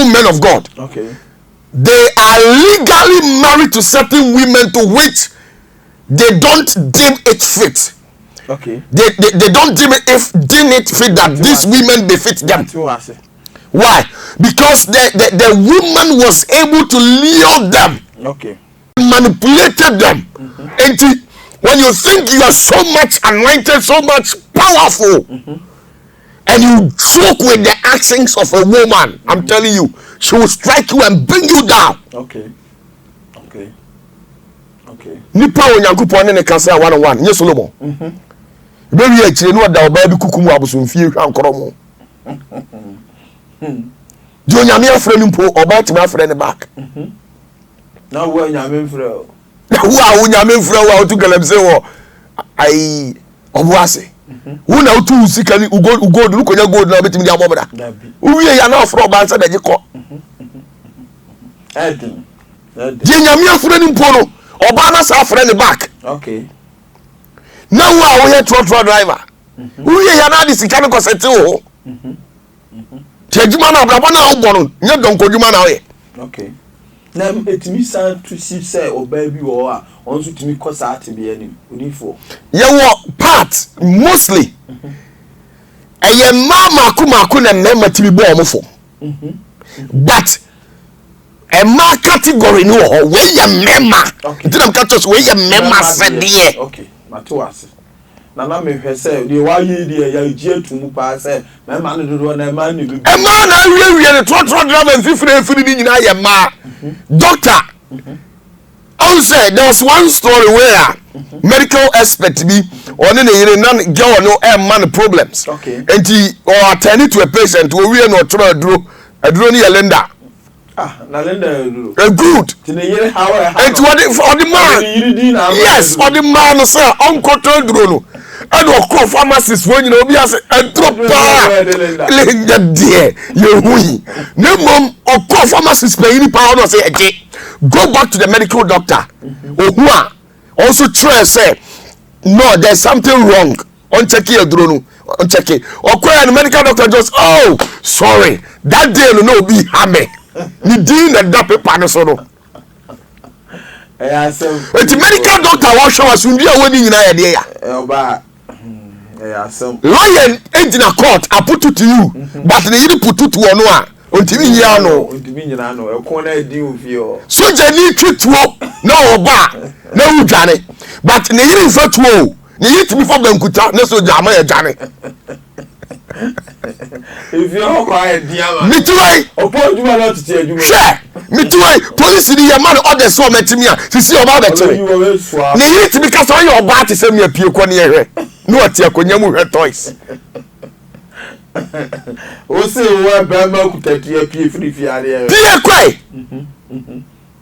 men of God. Okay. they are legally married to certain women to which they don't deem it fit. Okay. They don't deem it fit that these women befit them. Why? Because the woman was able to lure them. Okay. Manipulated them. And when you think you are so much anointed, so much powerful, and you joke with the actions of a woman, I'm telling you, she will strike you and bring you down. Okay. Nipa onyankopon ne ka say one-on-one nye Solomon. Be wi akire no da oba bi kukum abosomfie hwa nkoromo. Jo nyame afre ni mpo oba tima afre ne back. Na wo nyame mfre o. Wo nyame mfre wo otu galamse wo ai obuase. Wo na otu sika ni gold lu konya gold na betimi dia abobda. Wo wie ya na afre oba nsa da giko. Edin. Je nyame afre ni mpo no oba na sa afre ne back. Okay. Na wo a wo ye truck driver. Wo wie ya na di sika ne kosete wo. Tejuma na obrabo na wo bono nye donkoduma na we. Okay. Na etimi san to see say oba bi wo a onso timi kosa atebe ani onifo. Ye wo part mostly. Eye mama kumako na mema timi bo omfo. But a ma category no ho we ye mema. Nti na catch us we ye mema sede. Okay. Matoase. Na me hwe say de wa ye de ya ji atumu pa say mema no do na ma ni bi. E ma na wie ne trot drama fifiri ni nyina ye ma. Doctor. Also, there was one story where medical expert be on in a non girl no man problems. Okay. And he or attending to a patient who we no try a drone lender. Na lender good. And what for the man? Yes, for the man sir, uncle drone. And of course pharmacist when you know be as a drop lender there. You we. No mom of course pharmacist pay any power no say go back to the medical doctor. Ohua also try say no, there's something wrong. On check your drone. On check it. Or the medical doctor just sorry. That day no be hammer. Ni din na da paper no so no. The medical doctor wa show us ndia woni nyina ya de ya. Oba. Lawyer engine court I put it to you. But the you put it to one a. Ontimi nyina no. Ontimi nyina no. E kon na di ofi o. So jani twetwo na oba na udwane. But ne yiri fatwo. Ne yitimi for bankuta na so jama ya jane. If you are quiet, dear, me too. Upon you are not to tell you. Me too. Police in the man order so met me to see about that. You need to be cast on your bar to send me a pure corner. No, at your conyamu toys. Oh, say, what Bama could take you a pure free fiare. Dear Quay.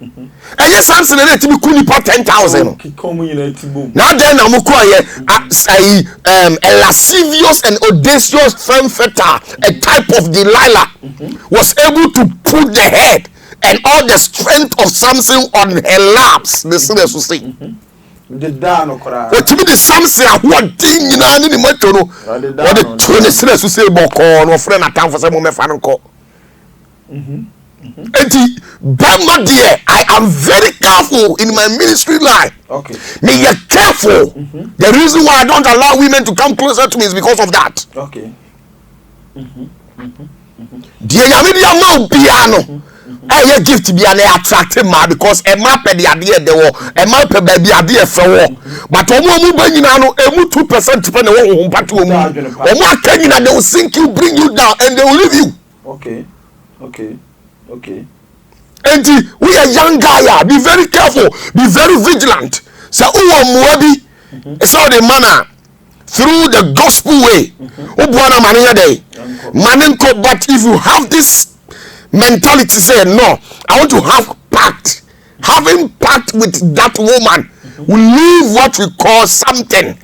And yes, Samson and to be cool for 10,000. Now then, I'm quiet. A lascivious and audacious femme fatale, a type of Delilah, was able to put the head and all the strength of Samson on her laps. The sinners will say. The Dano cry. What to be the Samson, what thing you know, any matter, or the 20 sinners who say, Bocon or friend at time for some moment, final call. Bama dear, I am very careful in my ministry life. Okay. Me you're careful. The reason why I don't allow women to come closer to me is because of that. Okay. Dear Yamidia no piano. I gift to be an attractive man because a map at the idea they were a map baby idea for war. But Omo Benino, 2% depend on but Omo Kenya, they will sink you, bring you down, and they will leave you. Okay. And we are young guy, be very careful, be very vigilant. So Muabi saw the manner through the gospel way. But if you have this mentality, say no, I want to have pact. Having pact with that woman will leave what we call something.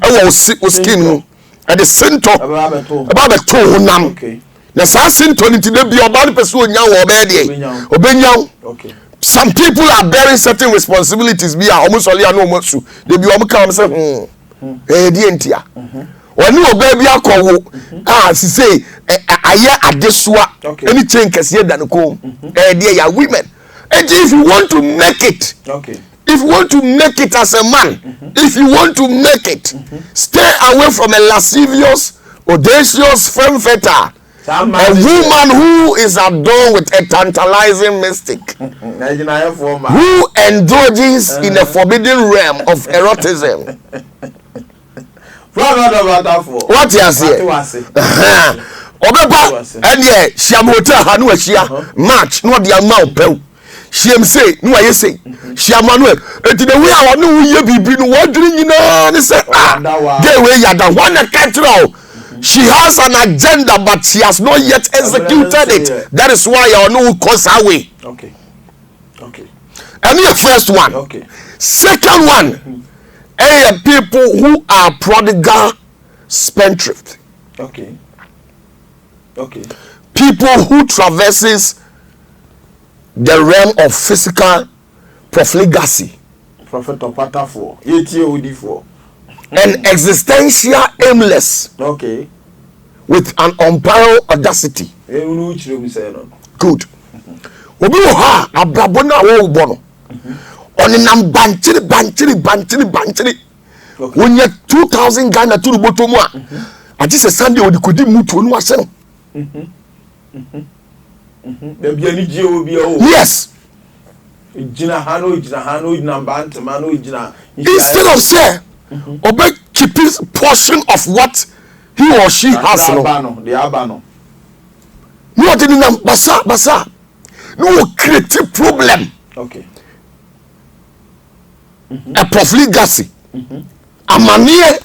I will skin at the center about the toe. Okay. Na sa sinton nti de bi oba ne person onya wo oba de obenyaw. Okay. Some people are bearing certain responsibilities bi a omosole ya no omosu de bi om ka say die ntia oni oba bi akowo si say aye adesoa any chain kese da ne ko de ya women And if you want to make it, if you want to make it as a man, if you want to make it, stay away from a lascivious, audacious femme fatale. A woman who is adorned with a tantalizing mystic, who indulges in a forbidden realm of eroticism. What you say? Obepa, and yeah, Shamota Hanu Shia, March, not the amount pew. Sham say, no, I say, Shamanu, and to the way I know you be been wondering, you know, and say, get away, Yada, one a control. She has an agenda, but she has not yet executed it. That is why I know who calls her way. Okay. And the first one. Okay. Second one, people who are prodigal spendthrift. Okay. People who traverses the realm of physical profligacy. Prophet OPATAFUOR. ATOD4. And existential aimless. Okay. With an unparalleled audacity. Good. Obi wo ha abrabona wo bono. Oni nam banchiri. Wonya 2000 Ghana to botomu a. Aji se Sunday odi kodi mutu onu ase no. Yes. Instead of say obey keeping portion of what he or she has no. No didn't basa. No create problem. Okay. A profligacy. A mania.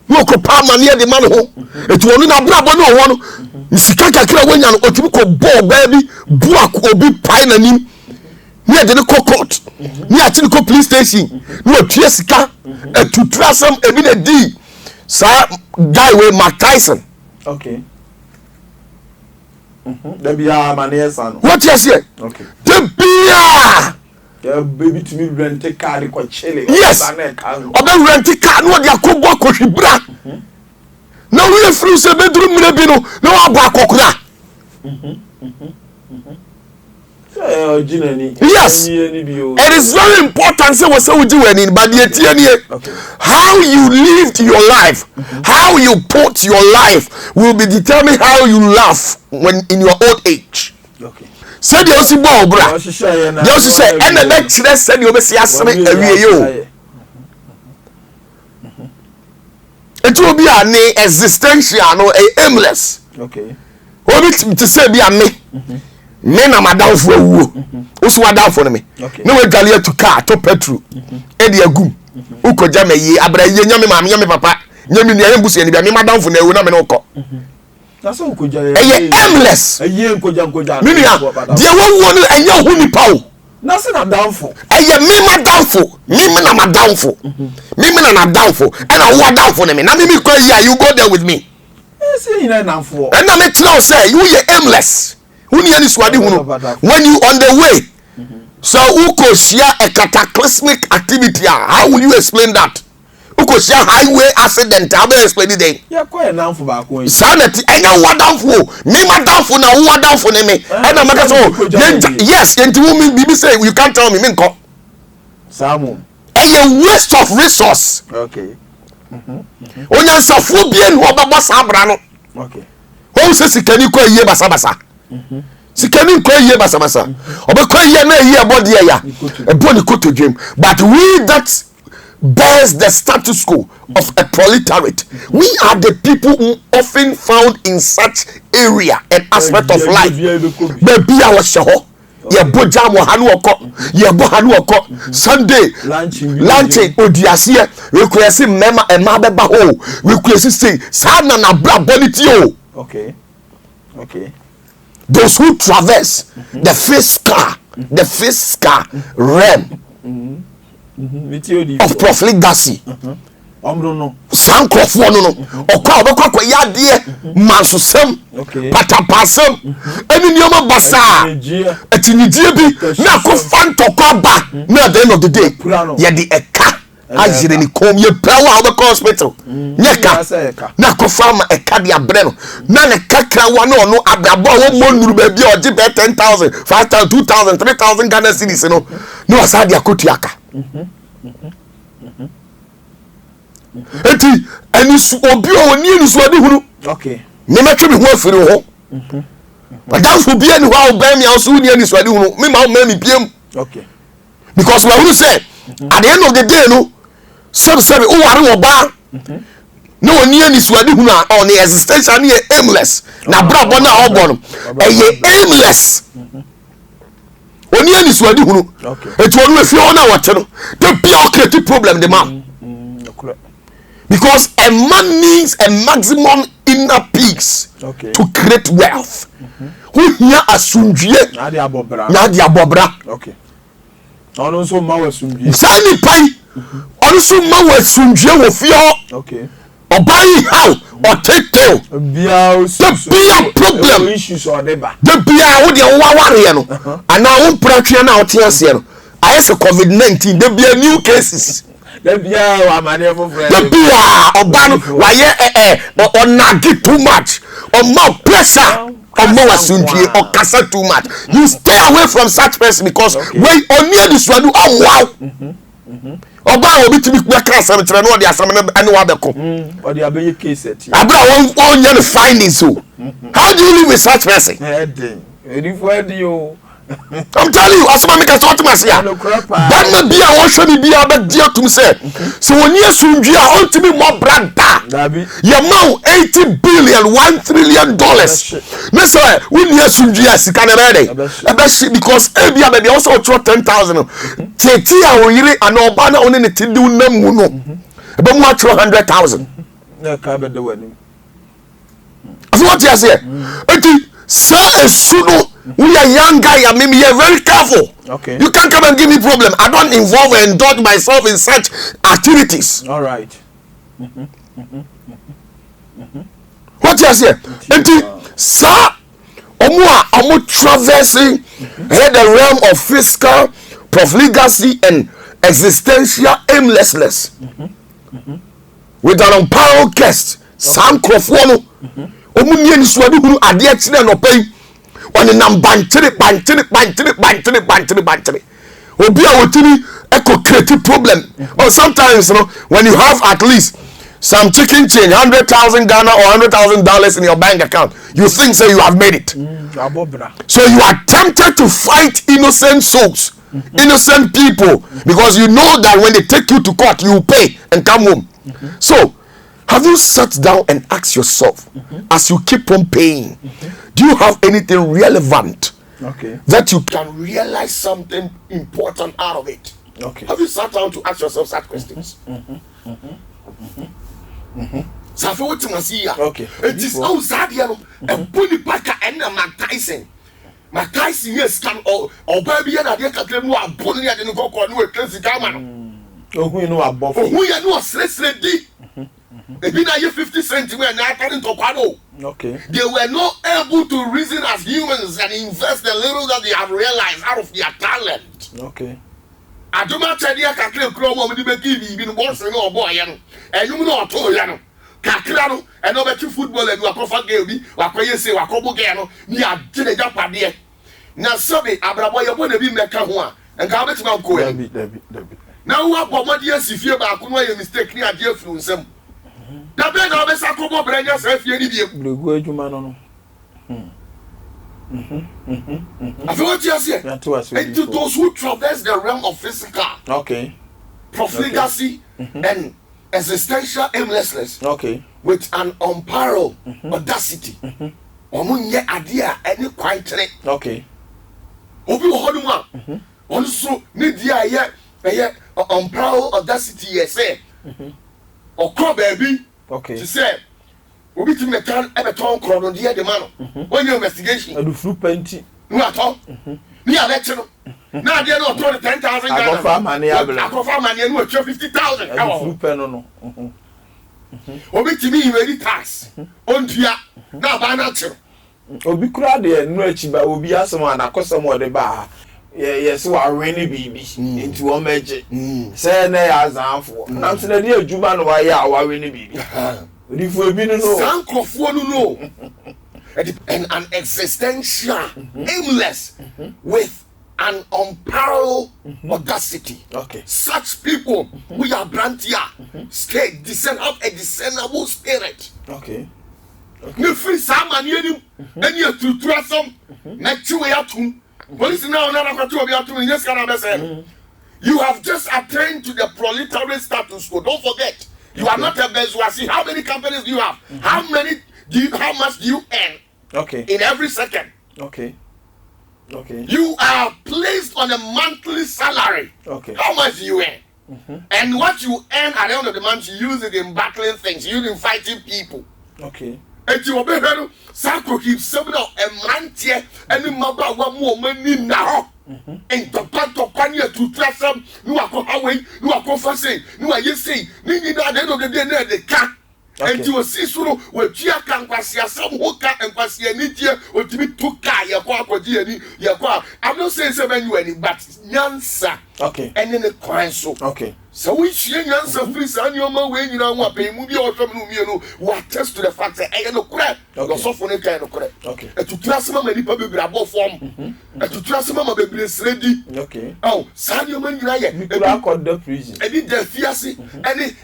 No copa mania the man ho. It won't na brabo no one. Nisika kakra wanya no otimi ko ball baby buak obi pai na nim. Ni ade ne court. Ni ati ne ko police station. No tue sika to trasam ebi na di. Sir guy we Mark Tyson. Okay. There be a mania son. What you say? Okay. The beer. Yeah, baby to me rent a car quite chilly. Yes. Obe rent a car no dia ko bo ko hibra. No we free say bedroom me bi no aba kokura. Yes. It is very important say we say we do any but how you lived your life, how you put your life will be determined how you laugh when in your old age. Okay. Say the osi bo bra. The osi say and the next say the obesi aseme awie yo. It will be an existential no aimless. Okay. Obi to say be a me. Me na madam for wuo. Oso wadam for me. No we galia to car to petrol. E de agum. Ukoja me yi abra ye nyame ma me papa. Nyame nua embusu ye ne bia me madam for na ewu na me no ko. Na so ukoja ye. E aimless. Eye nkoja. Me nua de wo no enye hu ni pa o. Na se na down for. Eye me madam for. Me na madam for. Me na down for. And I wa down for me. Na me ko ya you go there with me. Say you na for. And na me tell say you ye aimless. When you on the way, so uko share a cataclysmic activity, how will you explain that? Uko share highway accident, how will you explain it? Yeah, quite enough for back home. Sanity, and now what down for me, my down for now, what down for me, and I'm like, yes, and to women, BB say, you can't tell me, Minko. Samu, a waste of resource. Okay. When you're so full being what Sabrano. Okay. Who says you can you call ye basabasa? Sikeni ko ye basabasa obekọ ye na ye body ya eboni koto dwem but we that bears the status quo of a proletariat, we are the people who often found in such area and aspect of life baby I was sure ye boja mo hanu okọ ye bo hanu okọ Sunday lunch odiase request mema e ma beba ho request say sa na bra bonity o. Okay. Those who traverse the fiscal realm of profligacy. Sankrofo no okwa obekwa yade mansusem patapasem eni nioma basa etinidie bi na ko fantokwa ba na at the end of the day ye the eka ajire ni kom ye prawa obe hospital nyeka na ko farm e ka dia bre no na ne kakra wa no no abrabo wo monuru ba bia oje be 10,000 5,000 2,000 3,000 Ghana cedis no no asa dia kotuaka eti eni su obi o ni eni su adi hunu okay ni metwe bi ho afiri ho that's who be any how buy me also ni eni su adi hunu me ma me biem okay because we who say at the end of the day no some o ware oba no oni eni su adi hunu on the existential ni aimless na brabo na obo no eye aimless oni eni su adi hunu eti onu efi ona wache no the pure creative problem the man because a man needs a maximum inner peace to create wealth. Who here asundue? Na dia bobra. Okay. Ono so ma wasundue. Sani pai. Ono so ma wasundue wo fio. Okay. Obai how or take tail. The problem. Issues or deba. The bia wo de wo ware no. Ana wo pratwe na wo te ase no. Ayese COVID-19 the bia new cases. The bia wa mane for friend. The bia oba wa ye onagi too much. Or more pressure. Or more asundue or kasa too much. You stay away from such person because when only this one do wow. Oba obi timi kwa kasa me no de asam ane wa be ko. Or the abeye case et. Abra won nya the findings so. How do you live with such person? Edi for edi I'm telling you, as make us to myself. That may be a washer be a dear to say. So when you soon you are to be more brand your mouth $80 billion, $1 trillion. Mister, when you soon you are can ready because every other also throw 10,000. Teti a really an obana only the do no. But much 100,000. No cabin the wedding. So what you say? Sir, a suno. We are young guy, I mean, we are very careful. Okay. You can't come and give me problem. I don't involve and indulge myself in such activities. All right. What you say? Sir, omo traversing the realm of fiscal profligacy and existential aimlessness with an unparalleled guest. Sam Crawford. Omo nie ni suade hunu ade a kire no pai. On the bantere. Obi a wotini eco creative problem. Or sometimes, you know, when you have at least some chicken change, 100,000 Ghana or $100,000 in your bank account, you think so you have made it. So you are tempted to fight innocent souls, innocent people, because you know that when they take you to court, you pay and come home. So, have you sat down and asked yourself, as you keep on paying, do you have anything relevant that you can realize something important out of it? Have you sat down to ask yourself such questions? So what you see here? It is outside here. A bully packer and a Mac Tyson yes can or baby and I get a claim more bully and go on with crazy gammon. Oh, we know above. We are no stress ready. They been a 50 cents when I turn into Quano. They were not able to reason as humans and invest the little that they have realized out of their talent. I do not tell you I can claim Chrome with the TV, been once and no boy, and you know, told Yano, Cacrano, and over to football and Wakofa Gaby, Wakoye say Wakobo Gano, near Jenny Japadia. Now, Sabi, Abraboya want to be Mekahua, and Garbage Mount now, what about years if you are going to mistake near dear Fluensem? The bed of a Sakobo Brangers, if you need blue word, you man. I thought you said and to those who traverse the realm of physical, profligacy and existential aimlessness, with an unparalleled audacity. Omunye idea any quite Obi Hoduma also need the unparalleled audacity, yes, or call baby. She said, Obi to metan ebeton crown on the man. When your investigation, I do fruit painting. No at all. Near lecture. Now they don't throw 10,000. I go for money. I go for money and 50,000. I go fruit pen no. Obi to me very tax. On tia. Now by natural. Obi kura de no echi ba obi asemo anakosom o de ba. yes we are winning baby into one magic say na ya zanfo na so na dey adwuma no wa ya wa winning baby if we be no sankrofo no and an existential aimless with an unparalleled audacity. Okay. Such people we are brantia have a discernible spirit. Okay. You free some and you to trust some next to you. Police now you have just attained to the proletariat status quo. Don't forget, you are not a bourgeoisie. How many companies do you have? How much do you earn? Okay. In every second. Okay. You are placed on a monthly salary. Okay. How much do you earn? And what you earn at the end of the month, you use it in battling things, you use it in fighting people. Okay. And you obey her, Sako keeps some of a man here, and the mother one more money now. And the part of Pania to trust them, you are going, you are confessing, you are you say, meaning at the end of the day, they can't. And you will see suru we tia kan kwasia some hoka and kwasia ni tie otimi to ka ye kwa kwaji ani ye kwa. I'm not saying say when you any but nyansa. Okay. And in the coin so. Okay. So we share nyansa free san your man we nyina ho apai mu bi o hwem no mi no we attest to the fact that I no kure. Go so for no kind no kure. Okay. E to trust ma nipa bebre abo form. E to trust ma bebre sredi. Okay. Oh, san your man nyina ye. We could accord the prison. E di defiasi any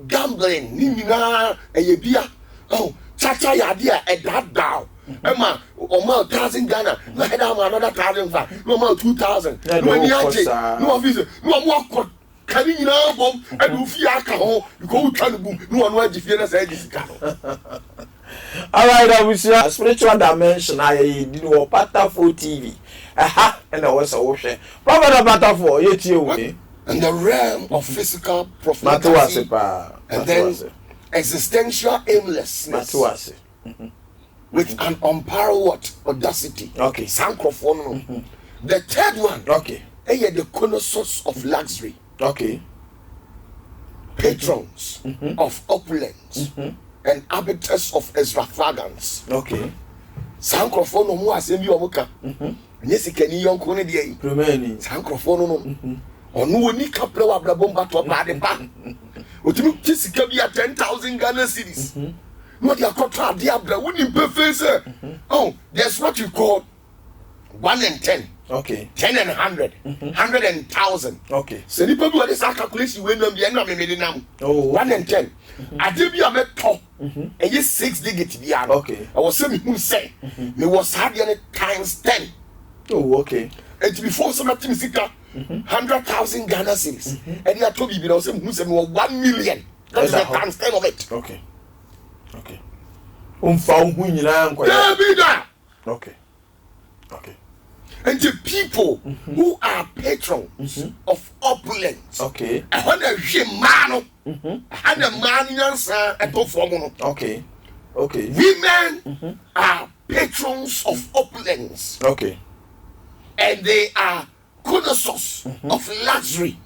gambling ni nyina Ayebia, oh, Chacha Yadia, a dad down. Emma, or more 1,000 Ghana, no head on another 1,000, no more 2,000. No visa, no more can you know, bomb, and Ufiaka home, you go to boom, no one wants to feel as I All right, I will see a spiritual dimension. I did OPATAFUOR TV. Aha, and I was a ocean. OPATAFUOR, yet you. And the realm of physical prophecy. And then existential aimlessness with an unparalleled audacity. Okay. Sancrophone. The third one. Okay. The connoisseurs of luxury. Okay. Patrons of opulence and arbiters of extravagance. Okay. Sancrophone no more asemi omuka. Nyesi kani yonko ne de yi. Promeni. Sancrophone no. Onu oni kapre wa brabomba to ba de ba. Otimi kisika bia 10,000 Ghana cedis. No dia contract dia bra woni pefese. Oh, there's what you call 1 and 10. Okay. 10 and 100. 100 and 1,000. Okay. So ni people dey calculation we no bia na me dey nam. Oh. 1 and 10. Ade bia me to. And you 6 digit bia. Okay. I was say me say. Me was had times 10. Oh, okay. And before something sika 100,000 Ghana cedis. And you told me because who said 1 million. That is the times 10 of it. Okay. Okay. Found who nyina nko. Okay. Okay. And the people who are patrons of opulence. Okay. I want a man. And a man yansa and perform. Okay. Okay. Women are patrons of opulence. Okay. And they are connoisseurs of luxury.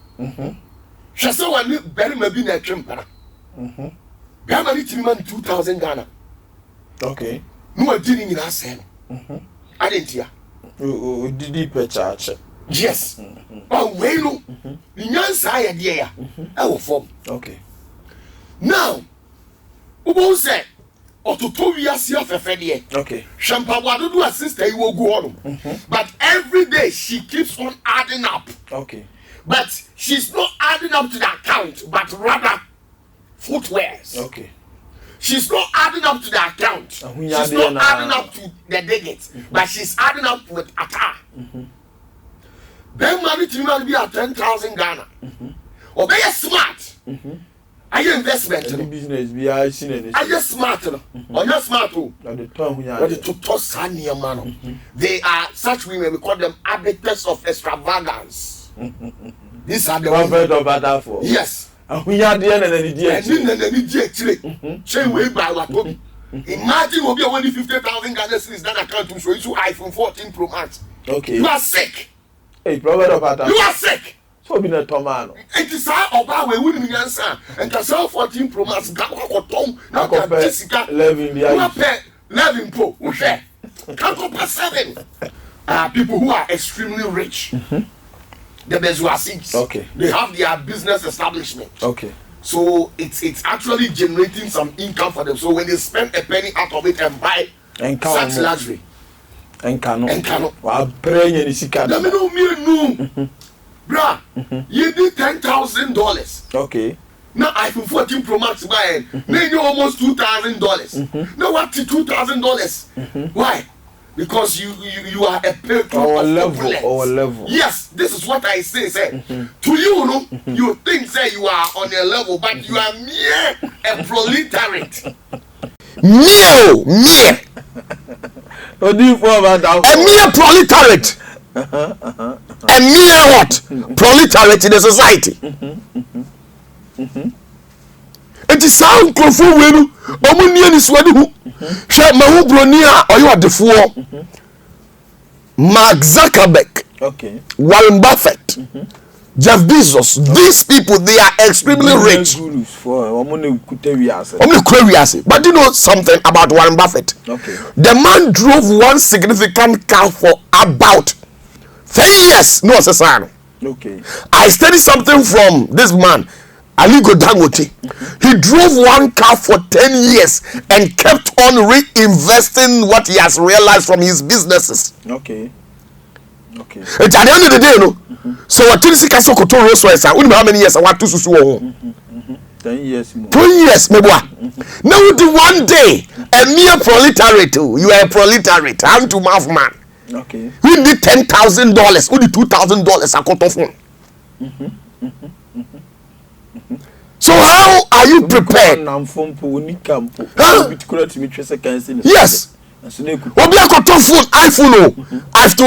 She said, "One very maybe na chimpa. Ghana ni man 2,000 Ghana. Okay. No didn't in us. I didn't hear. Did he pay charge? Yes. Oh, well, the young sire, dear. I will form. Okay. Now, who said, or to 2 years here for Freddy? Okay. Shampawadu do assist you will go on. But every day she keeps on adding up. Okay. But she's not adding up to the account, but rather footwears. Okay. She's not adding up to the account. She's not adding up to the digits, but she's adding up with attire. Then money to be at 10,000 Ghana. Or be smart. Are you investment? Any business be I seen any. Are you smart? Or not smart too? At the time we are to toss Sanya man. They are such women, we call them arbiters of extravagance. These are the one of OPATAFUOR. Yes. We are the end of the day. Imagine will be only 50,000 Ghana cedis that account to show you iPhone 14 Pro Max. Okay. You are sick. Hey, brother OPATAFUOR. You are sick. So be na tomano. It is how Oba we win me answer. And to sell 14 Pro Max gakwa kotom na Jessica 11 you pay 11 Pro. We share. Can't 7. people who are extremely rich. The bourgeoisie. Okay. They have their business establishment. Okay. So it's actually generating some income for them. So when they spend a penny out of it and buy such luxury. Enkano. Wa prenye ni sika. Let me know me. Bruh, you did $10,000. Okay. Now iPhone 14 Pro Max buy now you almost $2,000. Now what $2,000? Why? Because you are a patron our of level. opulence. Yes, this is what I say. To you, no, you think say you are on a level, but you are mere a proletariat. Mere. What do you feel about that? A mere proletariat. A mere what? Proletariat in the society. It is sound crofo wenu. Omunie ni swadi hu. She mahu bronia oyo adefo. Mark Zuckerberg. Okay. Warren Buffett. Jeff Bezos. These people, they are extremely rich. But you know something about Warren Buffett? Okay. The man drove one significant car for about 10 years. No, Cesano. Okay. I studied something from this man, Aliko Dangote. He drove one car for 10 years and kept on reinvesting what he has realized from his businesses. Okay. Okay. At the end of the day, no. So what you see, Castle Couture Rolls Royce, how many years I want to susu? 10 years more. 2 years, maybe. Now, the one day, a mere proletariat, you are a proletariat, I'm to mouth man. Okay. We need $10,000, only $2,000 a cut off. So how are you prepared? Yes. Obi a cut off phone,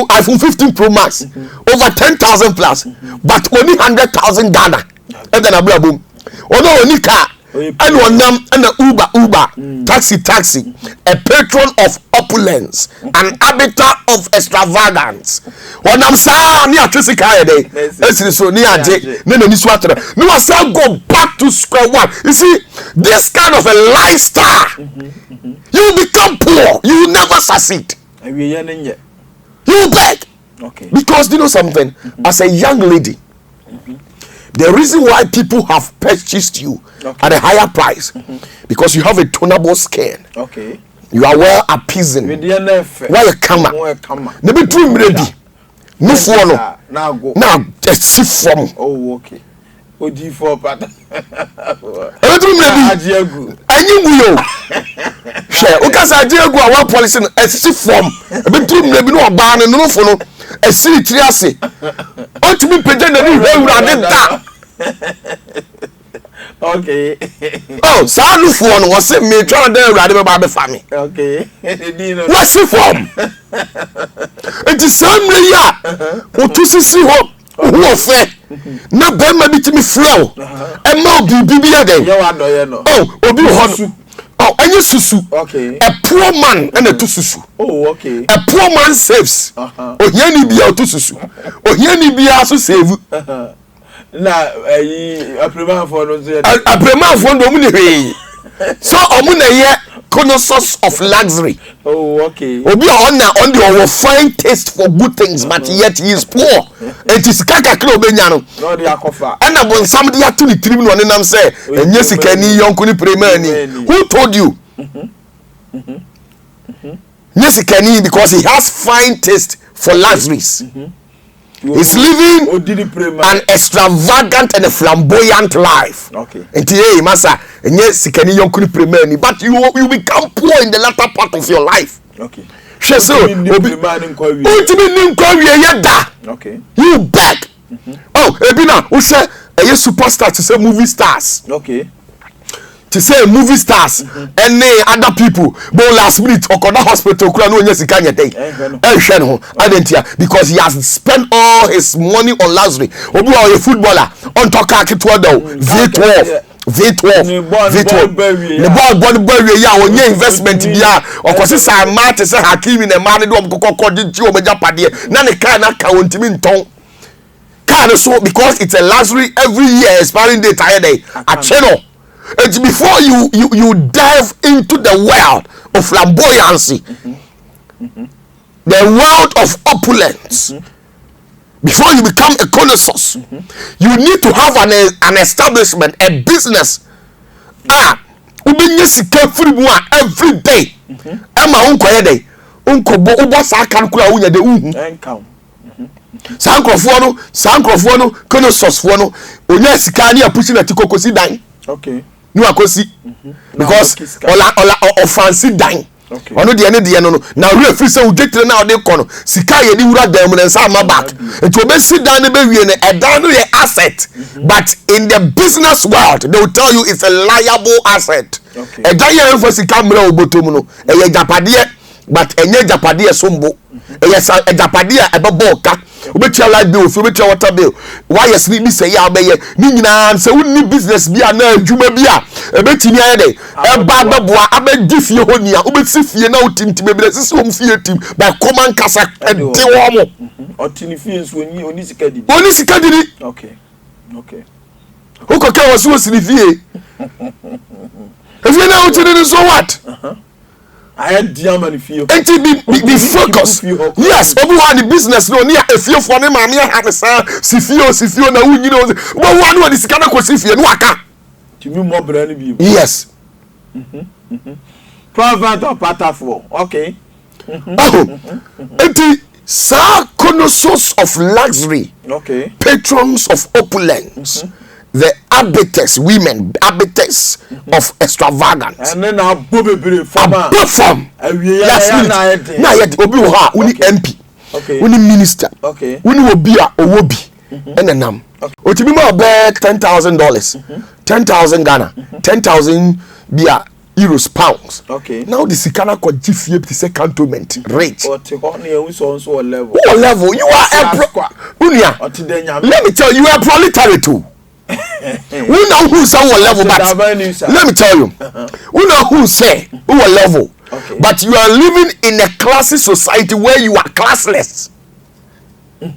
iPhone 15 Pro Max, over 10,000 plus, but only 100,000 Ghana. And then a boom. Only car. And one and a Uber, taxi, a patron of opulence, an arbiter of extravagance. When I'm saying near Trisika, it's so near J. No, I shall go back to square one. You see, this kind of a lifestyle, you will become poor. You will never succeed. You will beg. Okay. Because you know something, as a young lady. The reason why people have purchased you at a higher price because you have a tonable skin. Okay. You are well appeasing. Why a camera? Never too ready. No follow. Now just from. Oh, okay. OG4 pattern. I knew you. Share. Because I did go a policy a shift from. A bit too maybe no ban and no follow. A city triasi. Ought to be pretending that okay. Oh, Salu phone was sent me trying to ride about the family. Okay. What's it from? It is some layer. What to see what? Who are fair? No, Ben, maybe to me flow. And more be again. Oh, Obi Hon. Oh, and you susu. Okay. A poor man and a tususu. Oh, okay. A poor man saves. Oh, yani be out to susu. Oh, yani be also save. Na a prema for no say. A prema for no money. So omuna here connoisseurs of luxury. Oh, okay. Obi on the fine taste for good things, but yet he is poor. It is kaka klo benyano. No dey akofa. And about somebody had to the tribune one and say, and yes, he can yonkuni prema. Who told you? Yes, he can because he has fine taste for luxuries. He's living an extravagant and a flamboyant life. Okay. And today, Massa, and yes, he can yonkuni prema. But you become poor in the latter part of your life. Okay. Okay. You beg. Oh, Ebina, who say a superstar to say movie stars. Okay. To say movie stars and other people, but last minute or corner hospital, because he has spent all his money on luxury. Obi a footballer on Tokaki V12. The ball ya onye investment bia okosi sa mate se Hakimi na mane do kokoko di o meja pade na ne car na ka ontimi nton car so because it's a luxury every year expiring date a channel. It's before you dive into the world of flamboyancy. the world of opulence. Before you become a colossus, you need to have an establishment, a business. Ubenye sika free one every day. Emma unko yede. Unko bo ubo sa kan kula unya de Encount. Sankrofo no colossus fo no onya sika ni apushi na tikokosi dan. Okay. No akosi. Because ola fancy dan. Okay. Ono de no na we free say ujetre na ode kono sika ye di wura dan mu nsa ma back enti obesi dan ne be wie ne edan no ye asset but in the business world they will tell you it's a liable asset. Okay. Edan ye for sika mra obotom no eye japade but enye japade sombo eye japade ebebo ka obetia light bill obetia water bill why yes ni say ya obeye ni nyina se wonni business bia na adwuma bia ebetimi ayede eba beboa abegifie honia obesifie na otimtim ebile sisi omfie tim by common kasa de wo mo otinifie so ni onisika didi okay ukoka wasu osinifie efie na otini so what I had diamond feel. And be focused. Yes, everyone the business no near a few for them and near have a sifio na you know. But one is kind of sifio no aka. To me more brand view. Yes. Private OPATAFUOR. Okay. And sa connoisseurs of luxury. Okay. Patrons of opulence. The abetes women, abetes of extravagance. And then I perform. Yes, na yet obi wo ha uni MP. Okay. Uni minister. Okay. Uni obi a owobi. Enenam. Otibi ma bet $10,000. 10,000 Ghana. 10,000 bia euros pounds. Okay. Now the sikana ko gifie be say cantonment rate. What level? What level? You are a unia. Let me tell you, you are proletariat too. We know who say what level, but let me tell you, we know who say what level, but you are living in a classy society where you are classless. We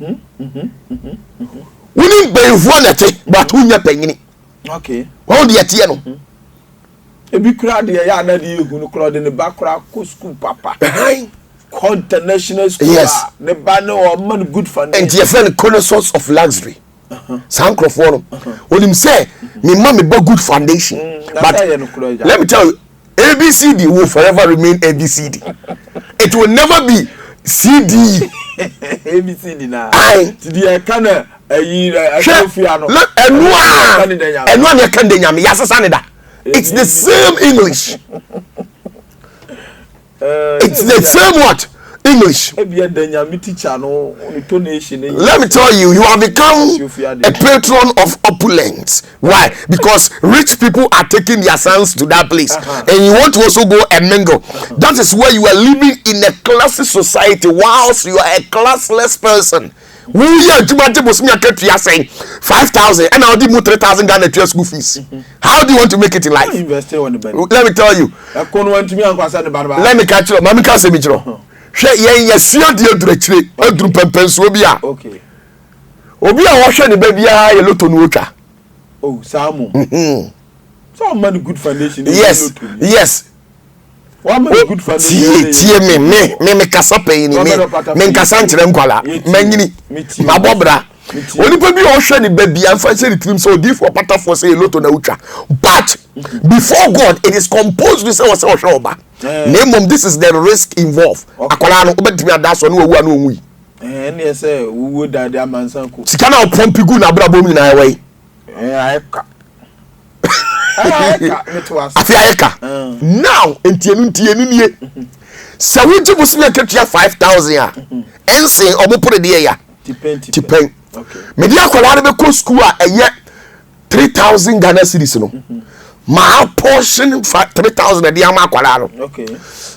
need be one but who nya penny. Okay. All the atieno. Ebi kura de ya na de ehunu kura de ne ba kura ko school papa. International school. Yes. Ne ba no o man good for. And your friend connoisseurs of luxury. Sankrofo onim say me mama be good foundation but let me tell you ABCD will forever remain ABCD. It will never be CD. ABCD na the kana Afia no enwa ne kan de nyame yasesa ne da. It's the same English. It's the same what? English. Let me tell you, you have become a patron of opulence. Why? Because rich people are taking their sons to that place, and you want to also go and mingle. That is where you are living in a classy society, whilst you are a classless person. We are saying 5,000 and I'll give you 3,000 Ghana to your school fees. How do you want to make it in life? Let me tell you. Let me catch you. Mami can't say me. Ye sua de adurachire aduru pempenso obi a okay obi a wo hwe ne ba bia ye loto no otwa oh samu so man good foundation yes one man good foundation tie me kasa pay ni me kasa nkire nkwala manyini mabobra oni pa bi wo hwe ne ba bia fa se retrim so di for OPATAFUOR say loto na otwa but before God it is composed to say wo oba. Name of this is the risk involved. Akola no obetimi adaso no owu anu onwi. Ne say wo da de amansan ko. Sika na opompi gu na brabo mi na ewe. Ayeka. Ayeka metwas. Ayeka. Now entienu nie. Se wuji busime ketua 5,000 a. Ense omopore de ya. Tipen. Okay. Me dia akola no be ko school a eye 3,000 Ghana cedis no. My portion 3,000 a dia ma kwala no. Okay.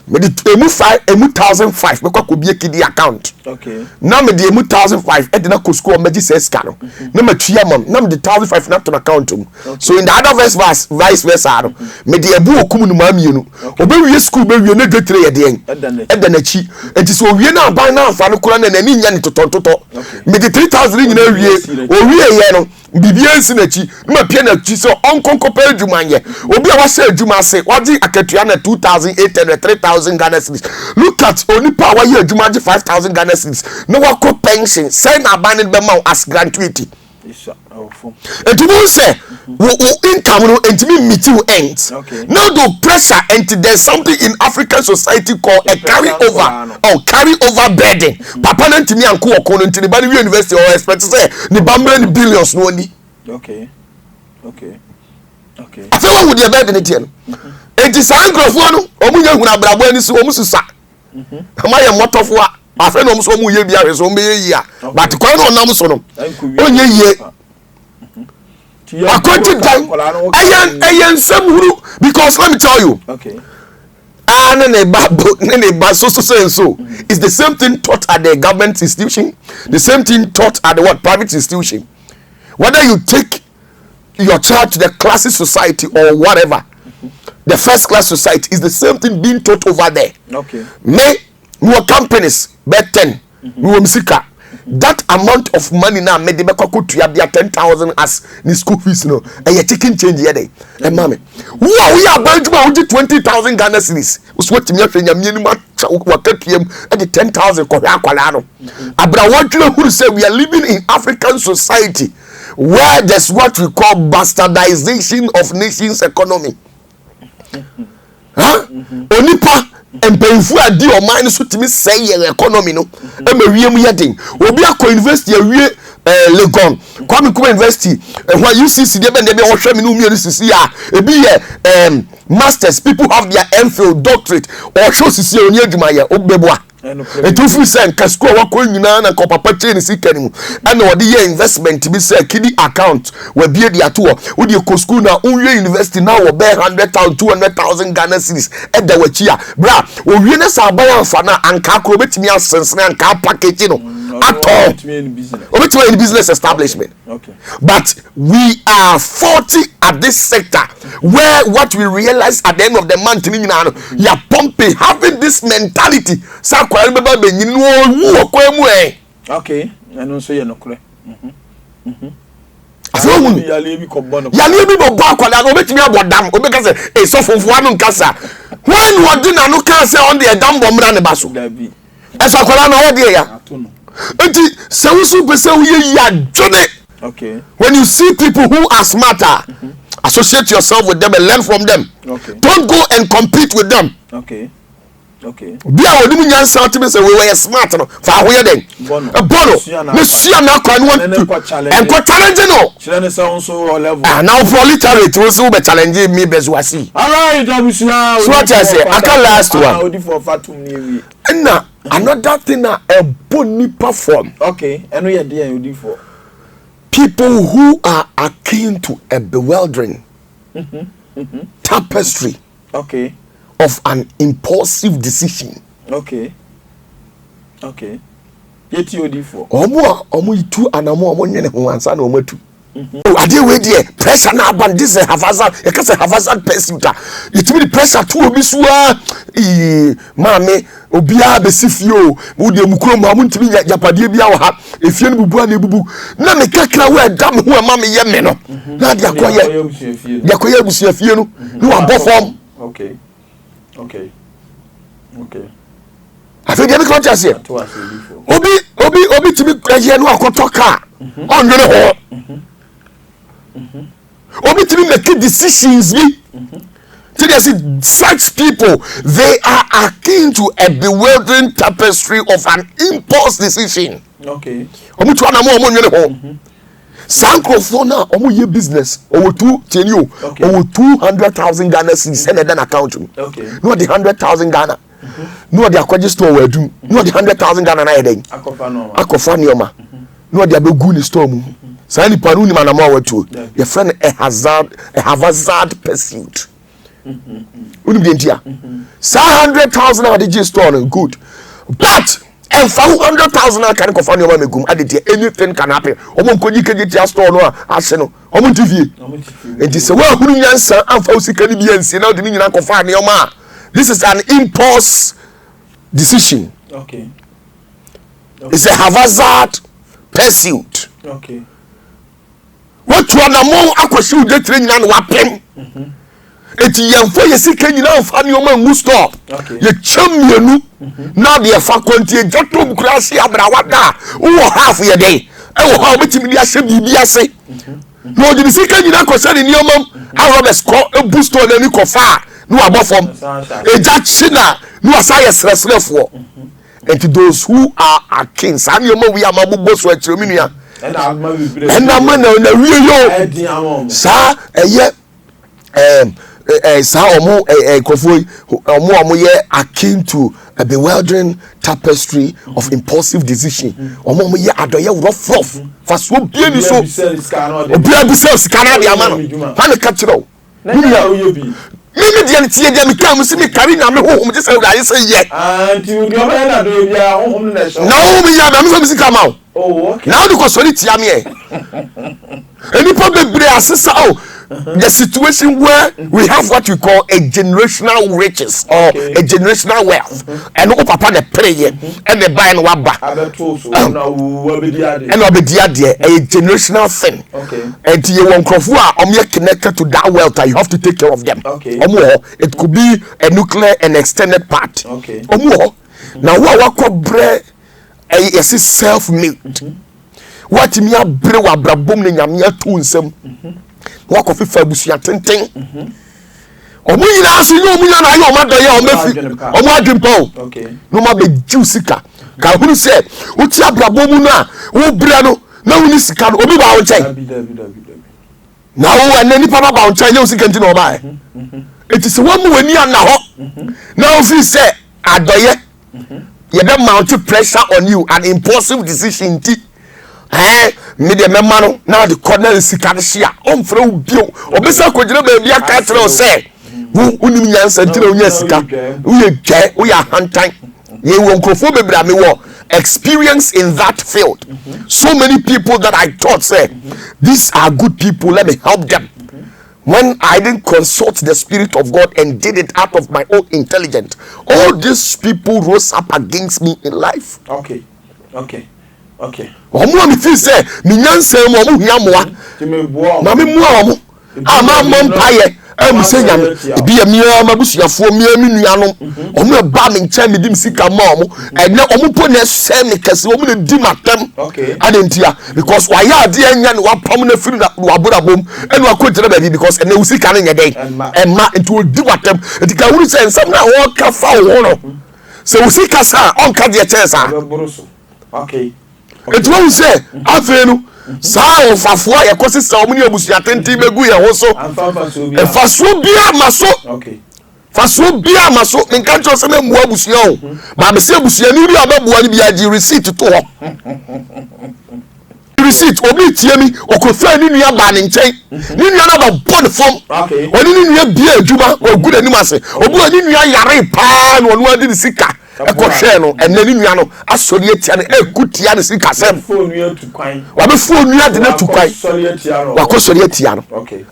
Me di emu 1,005 me kwa ko bie kidi account. Okay. Na me di emu 1,005 e di na ko school me di se ska no. Na ma twa mam na me di 1,005 na to account um. So in the other vice versa no. Me di ebu okum no ma mienu. Obe wie school be wie na getre ye de en. E da na chi. Enti so wie na ban na afa no kura na nani nya ni totontoto. Me di 3,000 nyina wie. O wie ye no. bibiansi na chi ma pia na chi so onkonko pa adwuma ye obi a wase adwuma ase wadi akatua na 2800 3000 Ghana cedis. Look at onipa wa ye adwuma je 5000 Ghana cedis no wako pension say na ban be ma as gratuity. And to say, income no intimi meet you ends. Now the pressure and there's something in African society called a carryover or carryover burden. Papa and to me and co into the Bani University or expect to say the bamboo billions no only. Okay. I feel what would you burden it here? It is a microphone or munya who have brabo any so almost sa. Am I a motto of what? I feel almost one year is only a year, but quite on Amazon. Only year. According to time, I am some because let me tell you. Okay. So it's the same thing taught at the government institution, the same thing taught at the private institution. Whether you take your child to the classic society or whatever, the first class society is the same thing being taught over there. Okay. More companies bet 10 musika that amount of money now made the beko to ya 10,000 as ni school fees no and you taking change here dey and mommy we are about to 20,000 Ghana cedis was what me afenya minimum wakatiem at the 10,000 ko akwala no abra what who say we are living in African society where there's what we call bastardization of nations economy. Onipa empemfu adi o man so timi say your economy no e ma wiem yedin obi akọ university awie Legon Kwame Nkrumah University where UCC dey be o hwe me no mi UCC a e bi ye masters people have their MPhil doctorate or show CC oni adwuma ye obeboa etufu say nka school wakọ nyina na nka papa chain sika ni mu and wo dey investment bi say kidi account we bie dia to wo dey ko school na unwe university na wo be 100,000 200,000 Ghana cedis e da wachi a bra wo wie na sa ba yanfa na anka akọ betimi asensene anka package no at all obetimi in business establishment. Okay. But we are 40 at this sector where what we realize at the end of the month you are pumping having this mentality. Okay. And also you're not correct. So when you leave me so for one kasa when what do no cancer on the dam bomb ran baso as akwala na wo de ya enti se wo so pese wo ye ya dwone. Okay. When you see people who are smarter, associate yourself with them and learn from them. Okay. Don't go and compete with them. Okay. Be a wodi munyan say we were smart no fa hoye den bono me sua na kwa no want to and go challenge no challenge say on so level now for literate we so be challenge me bezuasi. All right, abusua so what I say aka last one odi for fatum ni wi na another thing na a boni perform. Okay, eno ye dey odi for people who are akin to a bewildering tapestry. Okay. Of an impulsive decision. Okay. Yet you do for. Omo itu anamo omo nyene ho ansa na omo tu. Ade we dey pressure na ban this havazard e ka say havazard pursuit. It mean the pressure to obi so maame obi a be sifio wo de mukro ma mo ntimi japade bia wo ha efie no bubu na ebubu na me kakra we dam ho ma me ye me no na de akoye abusu fie no no abo form. Okay. I think every country say obi timi kwaje no akoto car on no ho obi timi make decisions bi such people they are akin to a bewildering tapestry of an impulse decision. Okay. Omo tu anamo omo nwene ho Sankrofo na omo ye business owo 200,000 Ghana cedis and then account. Okay. No the 100,000 Ghana. No the akwaji store we do. No the 100,000 Ghana na eden. Akofa nioma. No the abegu ni store mu. Sa ni panu ni manama wetu. Your friend a hazard pursuit. Uni bi ntia. Sa 100,000 na the store good. But and 400,000 can go find your megum added anything can happen. Omo nkoji keji store no ase no. Omo TV. It is well hunu nyansa amfa usika ni biansi na odi nyina ko fa ne oma. This is an impulse decision. Okay. It's a hazard pursuit. Okay. what to an among aquashu de train and wapem. Eti yɛmfa yɛsika nyina mfa ne ɔma ngu store yɛkyɛm mienu na de ɛfa kɔntie gyato bukura ase abrawada wo half yɛ den ɛwɔ ha obetimi de ahyɛ bibi ase na ɔde ne sika nyina kɔsɛ ne nneɛma a Robert kɔ ebu store na ni kɔfa no abɔfam egya china no asa yɛ srɛsrɛfoɔ and those who are kings and nneɛma wi amabubo so akyerɛ mi nua ɛna ma na wie yo saa ɛyɛ sa omo kofo omo ye akin to a bewildering tapestry of impulsive decision omo ye adoye rough faso bie ni so obia bi se sika na ama no ha ne ka kiro mimi dia tie dia mi kam se mi kari na me ho je se ura se ye anti udi o be na do bia ho na so na ho mi ya me so sika ma oh okay now the kosori tia me any problem bre asesa the situation where we have what we call a generational riches or a generational wealth and no papa the prayer and the buy no waba and obedi ade a generational thing and you won crofo a connected to that wealth you have to take care of them it could be a nuclear and extended part now what bre a self made what me abre wa brabom ne nyame atu nsam wako fifa busia tenten omu yina aso yo omu yana ayo omadoye omefi omu adwempo no ma be jiu sika ka hunu se uti abrabo mu na wo bra no na woni sika no obi ba wo nchen na wo anani papa ba wo nchen ye sika nti na oba eti se wo mu wani ana ho na wo fi se adoye ye be mount pressure on you an impulsive decision ti me de mema no na de corner sika de hia omfra wo bio obesa kogire ba bia ka tere o se wo unim nyansa ntira onya sika wo ye gye wo ya hantan ye wo nkrofo bebra me wo experience in that field so many people that I thought say these are good people, let me help them. When I didn't consult the Spirit of God and did it out of my own intelligence, all these people rose up against me in life. Okay. Omo mi fi say mi nyansa mo omo hia moa na me moa omo ama mompaye am say nyam ebi ya mia mabusuafo mia mi nuanom omo e ba me ncha me dim sika ma omo ene omo po na se me kase omo na di matem adentia because why ade anya ne wapam na firi na waborabom ene wakontire ba bi because ene usika na nyeden emma into odi watem etika wuri say nsam na wo ka fa wo no se usika sa on ka de chesa okay. It won't say, Afenu, Sao Fafua, a cossis, so many of us attending Begu, also, and Fasu Bia Maso, okay. Fasu Bia Maso, and can't just say, Mwabusion, Mamma Busiani, Ababua, receipt to talk. Receipt, or be Tiemi, or confer in your banning chain, in your other bond form, or in your beer, Juba, or good animals, or good in your yare pan, or one did sika. Ekosheno eneni nua no asorieti ane ekutia ne sika sem phone nua tu kwan wa be phone nua de na tu kwan wa kosorieti ano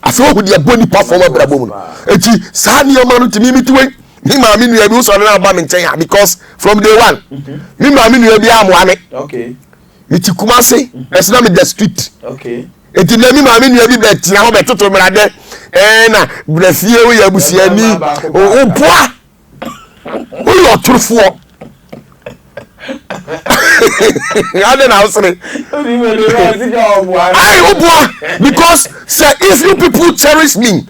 afi wo de boni perform abrabo mu eti sa ne yoma no timi mitiwe mi ma mi nua bi wo so na ba me nchen ya because from day one mi ma mi nua bi amoane miti kumase esna me the street eti na mi ma mi nua bi betia ho betoto mrade na brafie wo ya busiani o boa we are truthful. I don't know. Because say if you people cherish me, and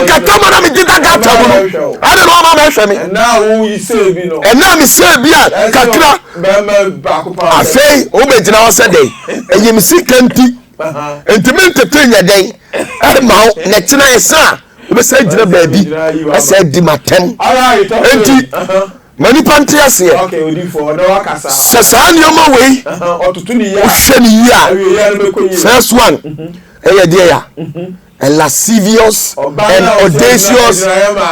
Katamana me did that. I don't know how much me. And now you say, you know. And now me say, yeah, Kakra. I say, Obejina was a day, and you see Kenti, and to maintain your day, and now Netina is sir. We said, baby, I said, Dimatem. Many pantias here. Okay, we do for no Wakasa. Sasan, your way. Or to 20 years. First one. Hey, dear. A lascivious and audacious,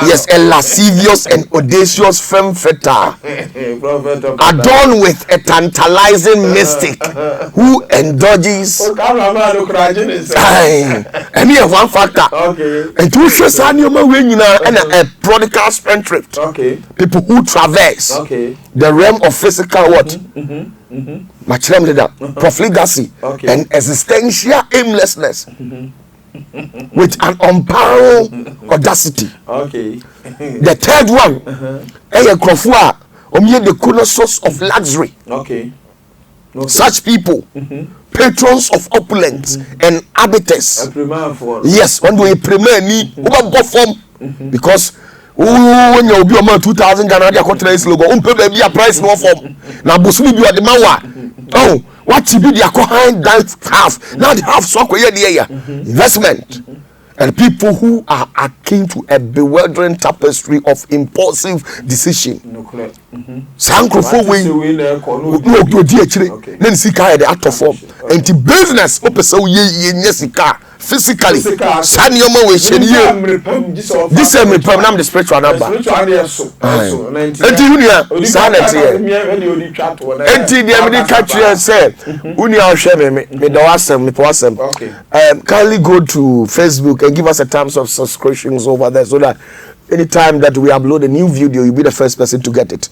yes, a lascivious and audacious femme fatale, adorned with a tantalizing mystic who indulges. And here one factor. And two shows and a prodigal spendthrift. People who traverse the realm of physical what? profligacy and existential aimlessness with an unparalleled audacity. The third one, the colossus of luxury. Such people, patrons of opulence and arbiters. Yes, when we premier need because when you be about 2,000 Ghana, they are contract logo. Baby, a price no form. Now, Busumi be at the mawa. Oh, what you be the behind that half? Now the half so investment. And people who are akin to a bewildering tapestry of impulsive decision. Sankrofo way no do di akire then sika the act of form and the business opesa ye sika physically sanioma we sheniye this me problem am the spiritual number enti unia sanity enti the me catch you say unia hwe me do asem me po asem kindly go to Facebook and give us a terms of subscriptions over there so that anytime that we upload a new video, you'll be the first person to get it.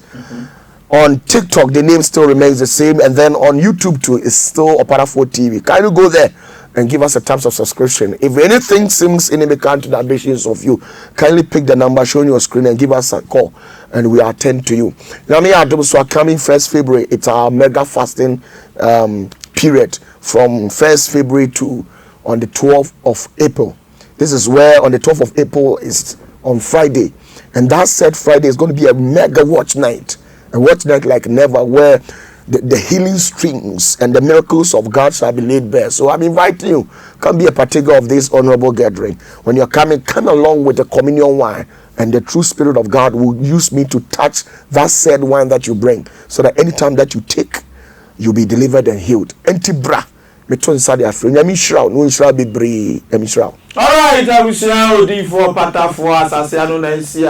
On TikTok, the name still remains the same, and then on YouTube too, it's still OPATAFUOR TV. Can you go there and give us a terms of subscription? If anything seems inimical to the ambitions of you, kindly pick the number shown on your screen and give us a call, and we attend to you. Now, me and so coming 1st February, it's our mega fasting period from 1st February to on the 12th of April. This is where on the 12th of April is on Friday, and that said Friday is going to be a mega watch night like never, where the healing streams and the miracles of God shall be laid bare. So I'm inviting you, come be a partaker of this honorable gathering. When you're coming, come along with the communion wine, and the true Spirit of God will use me to touch that said wine that you bring, so that anytime that you take, you'll be delivered and healed. Antibra. Alright, I will see how the for OPATAFUOR as I know Nancy.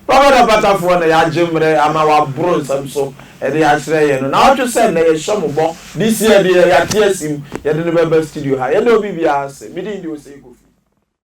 Probably OPATAFUOR na ya jemre ama wa bronze so e dey ashre no. Now to say na ye shomo this year dey ya tiesim ye dey no be studio ha. Ye no bibia ase. Me dey say go